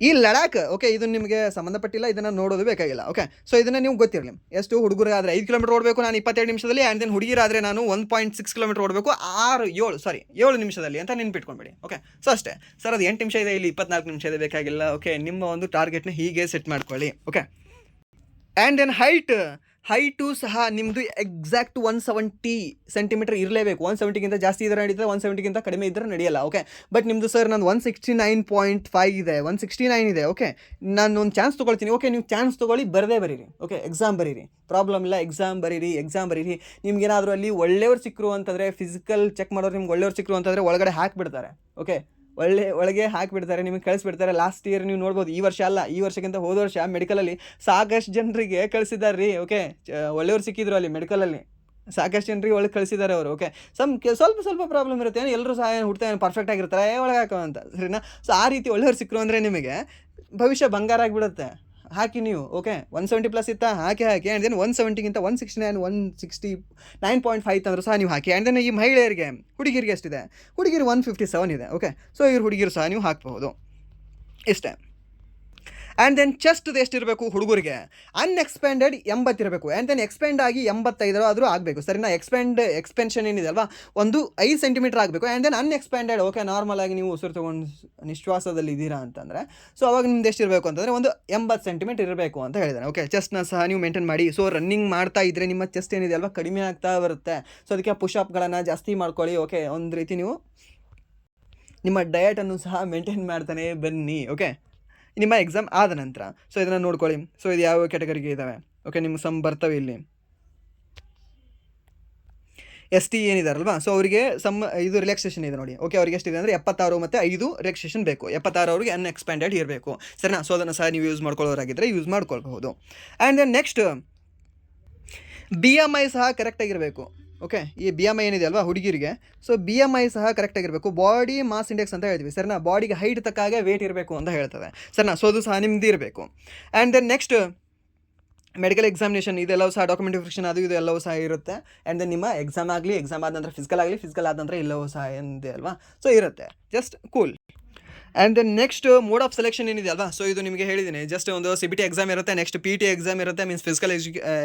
ಈ ಲಡಾಖ್. ಓಕೆ, ಇದು ನಿಮಗೆ ಸಂಬಂಧಪಟ್ಟಿಲ್ಲ, ಇದನ್ನು ನೋಡೋದು ಬೇಕಾಗಿಲ್ಲ. ಓಕೆ, ಸೊ ಇದನ್ನು ನೀವು ಗೊತ್ತಿರಲಿ. ಎಷ್ಟು ಹುಡುಗರಾದರೆ 5 ಕಿಲೋಮೀಟರ್ ಓಡಬೇಕು ನಾನು 22 ನಿಮಿಷದಲ್ಲಿ. ಆ್ಯಂಡ್ ದೆನ್ ಹುಡುಗಿರಾದರೆ ನಾನು 1.6 ಕಿಲೋಮೀಟರ್ ಓಡಬೇಕು 7 ನಿಮಿಷದಲ್ಲಿ ಅಂತ ನೆನ್ಪಿಟ್ಕೊಂಡ್ಬೇಡಿ. ಓಕೆ, ಸೊ ಅಷ್ಟೇ ಸರ್, ಅದು 8 ನಿಮಿಷ ಇದೆ, ಇಲ್ಲಿ 24 ನಿಮಿಷ ಇದೆ, ಬೇಕಾಗಿಲ್ಲ. ಓಕೆ, ನಿಮ್ಮ ಒಂದು ಟಾರ್ಗೆಟ್ನ ಹೀಗೆ ಸೆಟ್ ಮಾಡ್ಕೊಳ್ಳಿ. ಓಕೆ, ಆ್ಯಂಡ್ ದೆನ್ ಹೈಟು ಸಹ ನಿಮ್ಮದು ಎಕ್ಸಾಕ್ಟ್ 170 ಸೆಂಟಿಮೀಟರ್ ಇರಲೇಬೇಕು. 170ಗಿಂತ ಜಾಸ್ತಿ ಇದ್ದರೆ ನಡೀತದೆ, 170ಗಿಂತ ಕಡಿಮೆ ಇದ್ದರೆ ನಡೆಯಲ್ಲ. ಓಕೆ, ಬಟ್ ನಿಮ್ಮದು ಸರ್ ನಾನು 169.5 ಇದೆ, 169 ಇದೆ. ಓಕೆ, ನಾನು ಒಂದು ಚಾನ್ಸ್ ತೊಗೊಳ್ತೀನಿ. ಓಕೆ, ನೀವು ಚಾನ್ಸ್ ತೊಗೊಳ್ಳಿ, ಬರದೇ ಬರೀರಿ. ಓಕೆ, ಎಕ್ಸಾಮ್ ಬರೀರಿ, ಪ್ರಾಬ್ಲಮ್ ಇಲ್ಲ, ಎಕ್ಸಾಮ್ ಬರೀರಿ. ನಿಮ್ಗೇನಾದರೂ ಅಲ್ಲಿ ಒಳ್ಳೆಯವ್ರು ಸಿಕ್ಕರು ಅಂತಂದರೆ, ಫಿಸಿಕಲ್ ಚೆಕ್ ಮಾಡೋರು ನಿಮ್ಗೆ ಒಳ್ಳೆಯವ್ರು ಸಿಕ್ಕರು ಅಂತಂದರೆ ಒಳಗಡೆ ಹಾಕಿಬಿಡ್ತಾರೆ. ಓಕೆ, ಒಳಗೆ ಹಾಕಿಬಿಡ್ತಾರೆ, ನಿಮಗೆ ಕಳಿಸ್ಬಿಡ್ತಾರೆ. ಲಾಸ್ಟ್ ಇಯರ್ ನೀವು ನೋಡ್ಬೋದು, ಈ ವರ್ಷ ಅಲ್ಲ, ಈ ವರ್ಷಕ್ಕಿಂತ ಹೋದ ವರ್ಷ ಮೆಡಿಕಲಲ್ಲಿ ಸಾಕಷ್ಟು ಜನರಿಗೆ ಕಳಿಸಿದ್ದಾರೆ ರೀ. ಓಕೆ, ಒಳ್ಳೆಯವ್ರು ಸಿಕ್ಕಿದ್ರು ಅಲ್ಲಿ ಮೆಡಿಕಲಲ್ಲಿ, ಸಾಕಷ್ಟು ಜನರಿಗೆ ಒಳಗೆ ಕಳಿಸಿದ್ದಾರೆ ಅವರು. ಓಕೆ, ಸ್ವಲ್ಪ ಪ್ರಾಬ್ಲಮ್ ಇರುತ್ತೆ, ಎಲ್ಲರೂ ಸಹ ಹುಡ್ತಾ ಪರ್ಫೆಕ್ಟ್ ಆಗಿರ್ತಾರೆ ಒಳಗೆ ಹಾಕೋ ಅಂತ, ಸರಿನಾ? ಸೊ ಆ ರೀತಿ ಒಳ್ಳೆಯವ್ರು ಸಿಕ್ಕರು ಅಂದರೆ ನಿಮಗೆ ಭವಿಷ್ಯ ಬಂಗಾರ ಆಗಿಬಿಡುತ್ತೆ. ಹಾಕಿ ನೀವು. ಓಕೆ, 170+ ಇತ್ತಾ, ಹಾಕಿ. ಆ್ಯಂಡ್ ದೆನ್ 170ಗಿಂತ 169 169.5 ತಂದರೂ ಸಹ ನೀವು ಹಾಕಿ. ಆ್ಯಂಡ್ ದೆನ್ ಈ ಮಹಿಳೆಯರಿಗೆ ಹುಡುಗಿರಿಗೆ ಎಷ್ಟಿದೆ? ಹುಡುಗಿರು 157 ಇದೆ. ಓಕೆ, ಸೊ ಇವ್ರು ಹುಡುಗಿರು ಸಹ ನೀವು ಹಾಕಬಹುದು. ಇಷ್ಟೇ. ಆ್ಯಂಡ್ ದೆನ್ ಚೆಸ್ಟ್ದು ಎಷ್ಟಿರಬೇಕು ಹುಡುಗರಿಗೆ? ಅನ್ಎಕ್ಸ್ಪೆಂಡೆಡ್ 80 ಇರಬೇಕು. ಆ್ಯಂಡ್ ದೆನ್ ಎಕ್ಸ್ಪೆಂಡ್ ಆಗಿ 85 ಆದರೂ ಆಗಬೇಕು, ಸರಿನಾ? ಎಕ್ಸ್ಪೆನ್ಷನ್ ಏನಿದೆ ಅಲ್ವಾ, ಒಂದು 5 ಸೆಂಟಿಮೀಟರ್ ಆಗಬೇಕು. ಆ್ಯಂಡ್ ದೆನ್ ಅನ್ಎಕ್ಸ್ಪೆಂಡೆಡ್, ಓಕೆ, ನಾರ್ಮಲ್ ಆಗಿ ನೀವು ಉಸಿರು ತೊಗೊಂಡು ನಿಶ್ವಾಸದಲ್ಲಿ ಇದ್ದೀರಾ ಅಂತಂದರೆ, ಸೊ ಅವಾಗ ನಿಮ್ದು ಎಷ್ಟಿರಬೇಕು ಅಂತಂದರೆ ಒಂದು 80 ಸೆಂಟಿಮೀಟರ್ ಇರಬೇಕು ಅಂತ ಹೇಳಿದ್ದಾರೆ. ಓಕೆ, ಚೆಸ್ಟ್ನ ಸಹ ನೀವು ಮೇಂಟೈನ್ ಮಾಡಿ. ಸೊ ರನ್ನಿಂಗ್ ಮಾಡ್ತಾ ಇದ್ದರೆ ನಿಮ್ಮ ಚೆಸ್ಟ್ ಏನಿದೆ ಅಲ್ವಾ ಕಡಿಮೆ ಆಗ್ತಾ ಬರುತ್ತೆ. ಸೊ ಅದಕ್ಕೆ ಪುಷಪ್ಗಳನ್ನು ಜಾಸ್ತಿ ಮಾಡ್ಕೊಳ್ಳಿ. ಓಕೆ, ಒಂದು ರೀತಿ ನೀವು ನಿಮ್ಮ ಡಯಟನ್ನು ಸಹ ಮೇಂಟೈನ್ ಮಾಡ್ತಾನೆ ಬನ್ನಿ. ಓಕೆ, ನಿಮ್ಮ ಎಕ್ಸಾಮ್ ಆದ ನಂತರ ಸೊ ಇದನ್ನು ನೋಡ್ಕೊಳ್ಳಿ. ಸೊ ಇದು ಯಾವ ಕ್ಯಾಟಗರಿಗೆ ಇದ್ದಾವೆ? ಓಕೆ, ನಿಮ್ಮ ಬರ್ತವೆ ಇಲ್ಲಿ ST ಏನಿದಾರಲ್ವಾ, ಸೊ ಅವರಿಗೆ ಇದು ರಿಲ್ಯಾಕ್ಸೇಷನ್ ಇದೆ ನೋಡಿ. ಓಕೆ, ಅವ್ರಿಗೆ ಎಷ್ಟಿದೆ ಅಂದರೆ 76 ಮತ್ತು 5 ರಿಲ್ಯಾಕ್ಸೇಷನ್ ಬೇಕು. 76 ಅವ್ರಿಗೆ ಅನ್ಎಕ್ಸ್ಪ್ಯಾಂಡೆಡ್ ಇರಬೇಕು, ಸರಿನಾ? ಸೊ ಅದನ್ನು ಸಹ ನೀವು ಯೂಸ್ ಮಾಡ್ಕೊಳ್ಳೋರಾಗಿದ್ದರೆ ಯೂಸ್ ಮಾಡ್ಕೊಳ್ಬಹುದು. ಆ್ಯಂಡ್ ದೆನ್ ನೆಕ್ಸ್ಟ್ BMI ಸಹ ಕರೆಕ್ಟಾಗಿರಬೇಕು. ಓಕೆ, ಈ BMI ಏನಿದೆ ಅಲ್ವಾ ಹುಡುಗಿರಿಗೆ, ಸೊ BMI ಸಹ ಕರೆಕ್ಟಾಗಿರಬೇಕು. ಬಾಡಿ ಮಾಸ್ ಇಂಡೆಕ್ಸ್ ಅಂತ ಹೇಳ್ತೀವಿ, ಸರಿನಾ? ಬಾಡಿಗೆ ಹೈಟ್ ತಕ್ಕಾಗೆ ವೇಟ್ ಇರಬೇಕು ಅಂತ ಹೇಳ್ತದೆ, ಸರಿನಾ? ಸೊ ಅದು ಸಹ ನಿಮ್ದು ಇರಬೇಕು. And then next medical examination ಇದೆಲ್ಲವೂ ಸಹ ಡಾಕ್ಯುಮೆಂಟ್ ವೆರಿಫಿಕೇಷನ್ ಅದು ಇದು ಎಲ್ಲವೂ ಸಹ ಇರುತ್ತೆ. ಆ್ಯಂಡ್ ದೆನ್ ನಿಮ್ಮ ಎಕ್ಸಾಮ್ ಆದ ನಂತರ ಫಿಸಿಕಲ್ ಆದ ನಂತರ ಎಲ್ಲವೂ ಸಹ ಏನಿದೆ ಅಲ್ವಾ, ಸೊ ಇರುತ್ತೆ. Just cool. And then next mode of selection ಏನಿದೆ ಅಲ್ವಾ, ಸೊ ಇದು ನಿಮಗೆ ಹೇಳಿದ್ದೀನಿ. ಜಸ್ಟ್ ಒಂದು CBT ಎಕ್ಸಾಮ್ ಇರುತ್ತೆ, ನೆಕ್ಸ್ಟ್ PT ಎಕ್ಸಾಮ್ ಇರುತ್ತೆ, ಮೀನ್ಸ್ ಫಿಸಿಕಲ್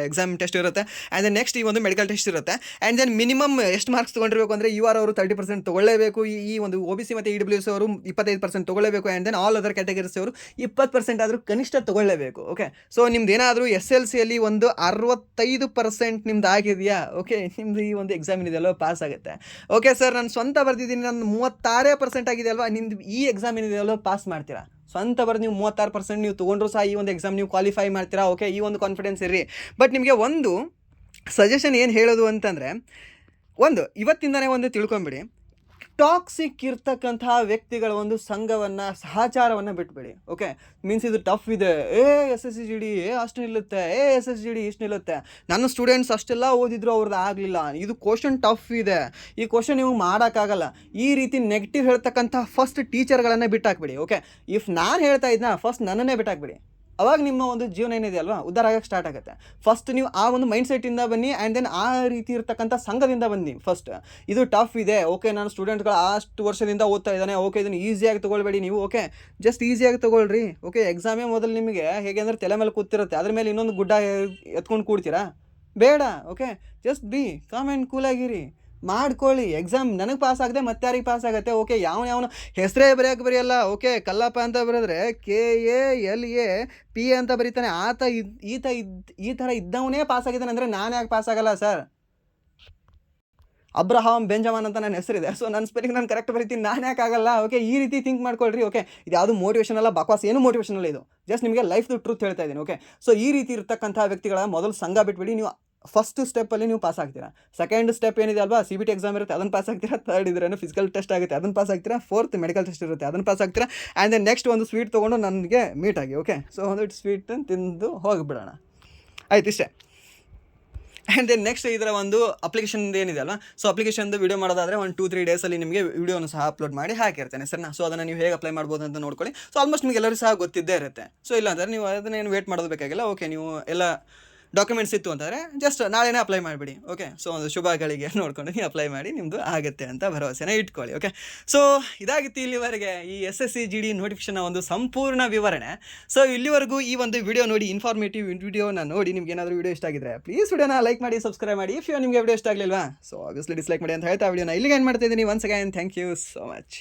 ಎಕ್ಸಾಮ್ ಟೆಸ್ಟ್ ಇರುತ್ತೆ. ಆ್ಯಂಡ್ ದೆನ್ ನೆಕ್ಸ್ಟ್ ಈ ಒಂದು ಮೆಡಿಕಲ್ ಟೆಸ್ಟ್ ಇರುತ್ತೆ. ಆ್ಯಂಡ್ ದೆನ್ ಮಿನಿಮಮ್ ಎಷ್ಟು ಮಾರ್ಕ್ಸ್ ತೊಗೊಂಡಿರಬೇಕು ಅಂದರೆ UR ಅವರು 30% ತೊಗೊಳ್ಳೇಬೇಕು. ಈ ಒಂದು OBC ಮತ್ತು EWS ಅವರು 25% ತೊಗೊಳ್ಳೇಬೇಕು. And then all other categories ಅವರು 20% ಆದರೂ ಕನಿಷ್ಠ ತೊಗೊಳ್ಳೇಬೇಕು. ಓಕೆ, ಸೊ ನಿಮ್ದು ಏನಾದರೂ SLCಯಲ್ಲಿ ಒಂದು 65% ನಿಮ್ದು ಆಗಿದೆಯಾ? ಓಕೆ, ನಿಮ್ಮದು ಈ ಒಂದು ಎಕ್ಸಾಮ್ ಏನಿದೆಯಲ್ಲ ಪಾಸ್ ಆಗುತ್ತೆ. ಓಕೆ ಸರ್, ನಾನು ಸ್ವಂತ ಬರ್ದಿದ್ದೀನಿ, ನಾನು 36% ಆಗಿದೆ ಅಲ್ವಾ, ನಿಮ್ದು ಈ ಎಕ್ಸಾಮ್ ಏನಿದೆಯಲ್ಲ ಪಾಸ್ ಮಾಡ್ತೀರಾ. ಸ್ವಂತ ಬರೆದು ನೀವು 36% ನೀವು ತೊಗೊಂಡ್ರು ಸಹ ಈ ಒಂದು ಎಕ್ಸಾಮ್ ನೀವು ಕ್ವಾಲಿಫೈ ಮಾಡ್ತೀರಾ. ಓಕೆ, ಈ ಒಂದು ಕಾನ್ಫಿಡೆನ್ಸ್ ಇರ್ರಿ. ಬಟ್ ನಿಮಗೆ ಒಂದು ಸಜೆಷನ್ ಏನು ಹೇಳೋದು ಅಂತಂದರೆ, ಇವತ್ತಿಂದನೇ ಒಂದು ತಿಳ್ಕೊಂಬಿಡಿ, ಟಾಕ್ಸಿಕ್ ಇರ್ತಕ್ಕಂತಹ ವ್ಯಕ್ತಿಗಳ ಒಂದು ಸಂಘವನ್ನು ಸಹಚಾರವನ್ನು ಬಿಟ್ಬಿಡಿ. ಓಕೆ, ಮೀನ್ಸ್ ಇದು ಟಫ್ ಇದೆ, SSCGD ಅಷ್ಟು ನಿಲ್ಲುತ್ತೆ, SSGD ಇಷ್ಟು ನಿಲ್ಲುತ್ತೆ, ನನ್ನ ಸ್ಟೂಡೆಂಟ್ಸ್ ಅಷ್ಟೆಲ್ಲ ಓದಿದ್ರು ಅವ್ರದ್ದು ಆಗಲಿಲ್ಲ, ಇದು ಕ್ವಶನ್ ಟಫ್ ಇದೆ, ಈ ಕ್ವಶನ್ ನೀವು ಮಾಡೋಕ್ಕಾಗಲ್ಲ, ಈ ರೀತಿ ನೆಗೆಟಿವ್ ಹೇಳ್ತಕ್ಕಂಥ ಫಸ್ಟ್ ಟೀಚರ್ಗಳನ್ನು ಬಿಟ್ಟಾಕ್ಬಿಡಿ. ಓಕೆ, ಇಫ್ ನಾನು ಹೇಳ್ತಾ ಇದ್ನ ಫಸ್ಟ್ ನನ್ನನ್ನೇ ಬಿಟ್ಟಾಕ್ಬಿಡಿ. ಅವಾಗ ನಿಮ್ಮ ಒಂದು ಜೀವನ ಏನಿದೆ ಅಲ್ವಾ ಉದ್ಧಾರ ಆಗಕ್ಕೆ ಸ್ಟಾರ್ಟ್ ಆಗುತ್ತೆ. ಫಸ್ಟ್ ನೀವು ಆ ಒಂದು ಮೈಂಡ್ ಸೆಟ್ಟಿಂದ ಬನ್ನಿ, ಆ್ಯಂಡ್ ದೆನ್ ಆ ರೀತಿ ಇರ್ತಕ್ಕಂಥ ಸಂಘದಿಂದ ಬನ್ನಿ. ಫಸ್ಟ್ ಇದು ಟಫ್ ಇದೆ, ಓಕೆ, ನಾನು ಸ್ಟೂಡೆಂಟ್ಗಳು ಅಷ್ಟು ವರ್ಷದಿಂದ ಓದ್ತಾ ಇದ್ದಾನೆ, ಓಕೆ, ಇದನ್ನು ಈಸಿಯಾಗಿ ತೊಗೊಳ್ಬೇಡಿ ನೀವು. ಓಕೆ, ಜಸ್ಟ್ ಈಸಿಯಾಗಿ ತೊಗೊಳ್ರಿ. ಓಕೆ, ಎಕ್ಸಾಮೇ ಮೊದಲು ನಿಮಗೆ ಹೇಗೆ ಅಂದರೆ ತಲೆ ಮೇಲೆ ಕೂತಿರುತ್ತೆ, ಅದ್ರ ಮೇಲೆ ಇನ್ನೊಂದು ಗುಡ್ಡ ಎತ್ಕೊಂಡು ಕೂಡ್ತೀರಾ? ಬೇಡ. Okay, just be calm and ಕೂಲಾಗಿರಿ, ಮಾಡ್ಕೊಳ್ಳಿ. ಎಕ್ಸಾಮ್ ನನಗೆ ಪಾಸ್ ಆಗದೆ ಮತ್ತೆ ಯಾರಿಗೆ ಪಾಸ್ ಆಗುತ್ತೆ? ಓಕೆ, ಯಾವನ ಹೆಸರೇ ಬರೆಯಲ್ಲ. ಓಕೆ, ಕಲ್ಲಪ್ಪ ಅಂತ ಬರೆದ್ರೆ KALAP ಅಂತ ಬರೀತಾನೆ, ಈ ಥರ ಇದ್ದವನೇ ಪಾಸ್ ಆಗಿದ್ದಾನೆ ಅಂದರೆ ನಾನು ಯಾಕೆ ಪಾಸ್ ಆಗಲ್ಲ ಸರ್? ಅಬ್ರಹಾಂ ಬೆಂಜಮಾನ್ ಅಂತ ನನ್ನ ಹೆಸರಿದೆ, ಸೊ ನನ್ನ ಸ್ಪೆಲ್ಲಿಂಗ್ ನಾನು ಕರೆಕ್ಟ್ ಬರೀತೀನಿ, ನಾನು ಯಾಕೆ ಆಗಲ್ಲ? ಓಕೆ, ಈ ರೀತಿ ಥಿಂಕ್ ಮಾಡ್ಕೊಳ್ರಿ. ಓಕೆ, ಇದು ಯಾವುದು ಮೋಟಿವೇಶನ್ ಅಲ್ಲ, ಬಕ್ವಾಸ್ ಏನು ಮೋಟಿವೇಶನ್ ಅಲ್ಲ, ಇದು ಜಸ್ಟ್ ನಿಮಗೆ ಲೈಫ್ದು ಟ್ರೂತ್ ಹೇಳ್ತಾ ಇದ್ದೀನಿ. ಓಕೆ, ಸೊ ಈ ರೀತಿ ಇರ್ತಕ್ಕಂಥ ವ್ಯಕ್ತಿಗಳ ಮೊದಲು ಸಂಘ ಬಿಟ್ಬಿಡಿ. ನೀವು ಫಸ್ಟ್ ಸ್ಟೆಪ್ಪಲ್ಲಿ ನೀವು ಪಾಸ್ ಆಗ್ತೀರಾ. ಸೆಕೆಂಡ್ ಸ್ಟೆಪ್ ಏನಿದೆ ಅಲ್ವಾ, CBT ಎಕ್ಸಾಮ್ ಇರುತ್ತೆ, ಅದನ್ನು ಪಾಸ್ ಆಗ್ತೀರಾ. ಥರ್ಡ್ ಇದ್ರೇನು ಫಿಸಿಕಲ್ ಟೆಸ್ಟ್ ಆಗುತ್ತೆ, ಅದನ್ನು ಪಾಸ್ ಆಗ್ತೀರಾ. ಫೋರ್ತ್ ಮೆಡಿಕಲ್ ಟೆಸ್ಟ್ ಇರುತ್ತೆ, ಅದನ್ನು ಪಾಸ್ ಆಗ್ತೀರಾ. ಆ್ಯಂಡ್ ದೆನ್ ನೆಕ್ಸ್ಟ್ ಒಂದು ಸ್ವೀಟ್ ತೊಗೊಂಡು ನನಗೆ ಮೀಟ್ ಆಗಿ. ಓಕೆ, ಸೊ ಒಂದು ಸ್ವೀಟ್ ತಿಂದು ಹೋಗಿಬಿಡೋಣ, ಆಯ್ತು, ಇಷ್ಟೇ. ಆ್ಯಂಡ್ ದೆನ್ ನೆಕ್ಸ್ಟ್ ಇದರ ಒಂದು ಅಪ್ಲಿಕೇಶನ್ ಏನಿದೆ ಅಲ್ವಾ, ಸೊ ಅಪ್ಲಿಕೇಶನ್ದು ವೀಡಿಯೋ ಮಾಡೋದಾದರೆ ಒಂದು 2-3 ಡೇಸಲ್ಲಿ ನಿಮಗೆ ವೀಡಿಯೋನ ಸಹ ಅಪ್ಲೋಡ್ ಮಾಡಿ ಹಾಕಿರ್ತೇನೆ ಸರಿನಾ. ಸೊ ಅದನ್ನು ನೀವು ಹೇಗೆ ಅಪ್ಲೈ ಮಾಡ್ಬೋದು ಅಂತ ನೋಡ್ಕೊಳ್ಳಿ. ಸೊ ಆಲ್ಮೋಸ್ಟ್ ನಿಮಗೆ ಎಲ್ಲರೂ ಸಹ ಗೊತ್ತಿದ್ದೇ ಇರುತ್ತೆ. ಸೊ ಇಲ್ಲ ಅಂದರೆ ನೀವು ಅದನ್ನೇನು ವೇಟ್ ಮಾಡೋದು ಬೇಕಾಗಿಲ್ಲ. ಓಕೆ, ನೀವು ಎಲ್ಲ ಡಾಕ್ಯುಮೆಂಟ್ಸ್ ಇತ್ತು ಅಂತಂದರೆ ಜಸ್ಟ್ ನಾಳೆನೇ ಅಪ್ಲೈ ಮಾಡಿಬಿಡಿ. ಓಕೆ, ಸೊ ಒಂದು ಶುಭಗಳಿಗೆ ನೋಡ್ಕೊಂಡು ನೀವು ಅಪ್ಲೈ ಮಾಡಿ, ನಿಮ್ಮದು ಆಗುತ್ತೆ ಅಂತ ಭರವಸೆನ ಇಟ್ಕೊಳ್ಳಿ. ಓಕೆ, ಸೊ ಇದಾಗಿತ್ತು ಇಲ್ಲಿವರೆಗೆ ಈ SSCGD ನೋಟಿಫಿಕೇಷನ್ನ ಒಂದು ಸಂಪೂರ್ಣ ವಿವರಣೆ. ಸೊ ಇಲ್ಲಿವರೆಗೂ ಈ ಒಂದು ವಿಡಿಯೋ ನೋಡಿ, ಇನ್ಫಾರ್ಮೇಟಿವ್ ವಿಡಿಯೋನ ನೋಡಿ ನಿಮ್ಗೆ ಏನಾದರೂ ವಿಡಿಯೋ ಇಷ್ಟ ಆಗಿದ್ರೆ ಪ್ಲೀಸ್ ವಿಡಿಯೋನ ಲೈಕ್ ಮಾಡಿ, ಸಬ್ಸ್ಕ್ರೈಬ್ ಮಾಡಿ. ಇಫ್ ನಿಮಗೆ ವಿಡಿಯೋ ಇಷ್ಟ ಆಗಲಿಲ್ವಾ, ಸೊ ಆಬ್ವಿಯಸ್ಲಿ ಡಿಸ್ಲೈಕ್ ಮಾಡಿ ಅಂತ ಹೇಳ್ತಾ ವಿಡಿಯೋನ ಇಲ್ಲಿಗೆ ಏನು ಮಾಡ್ತಾ ಇದ್ದೀನಿ. Once again thank you so much.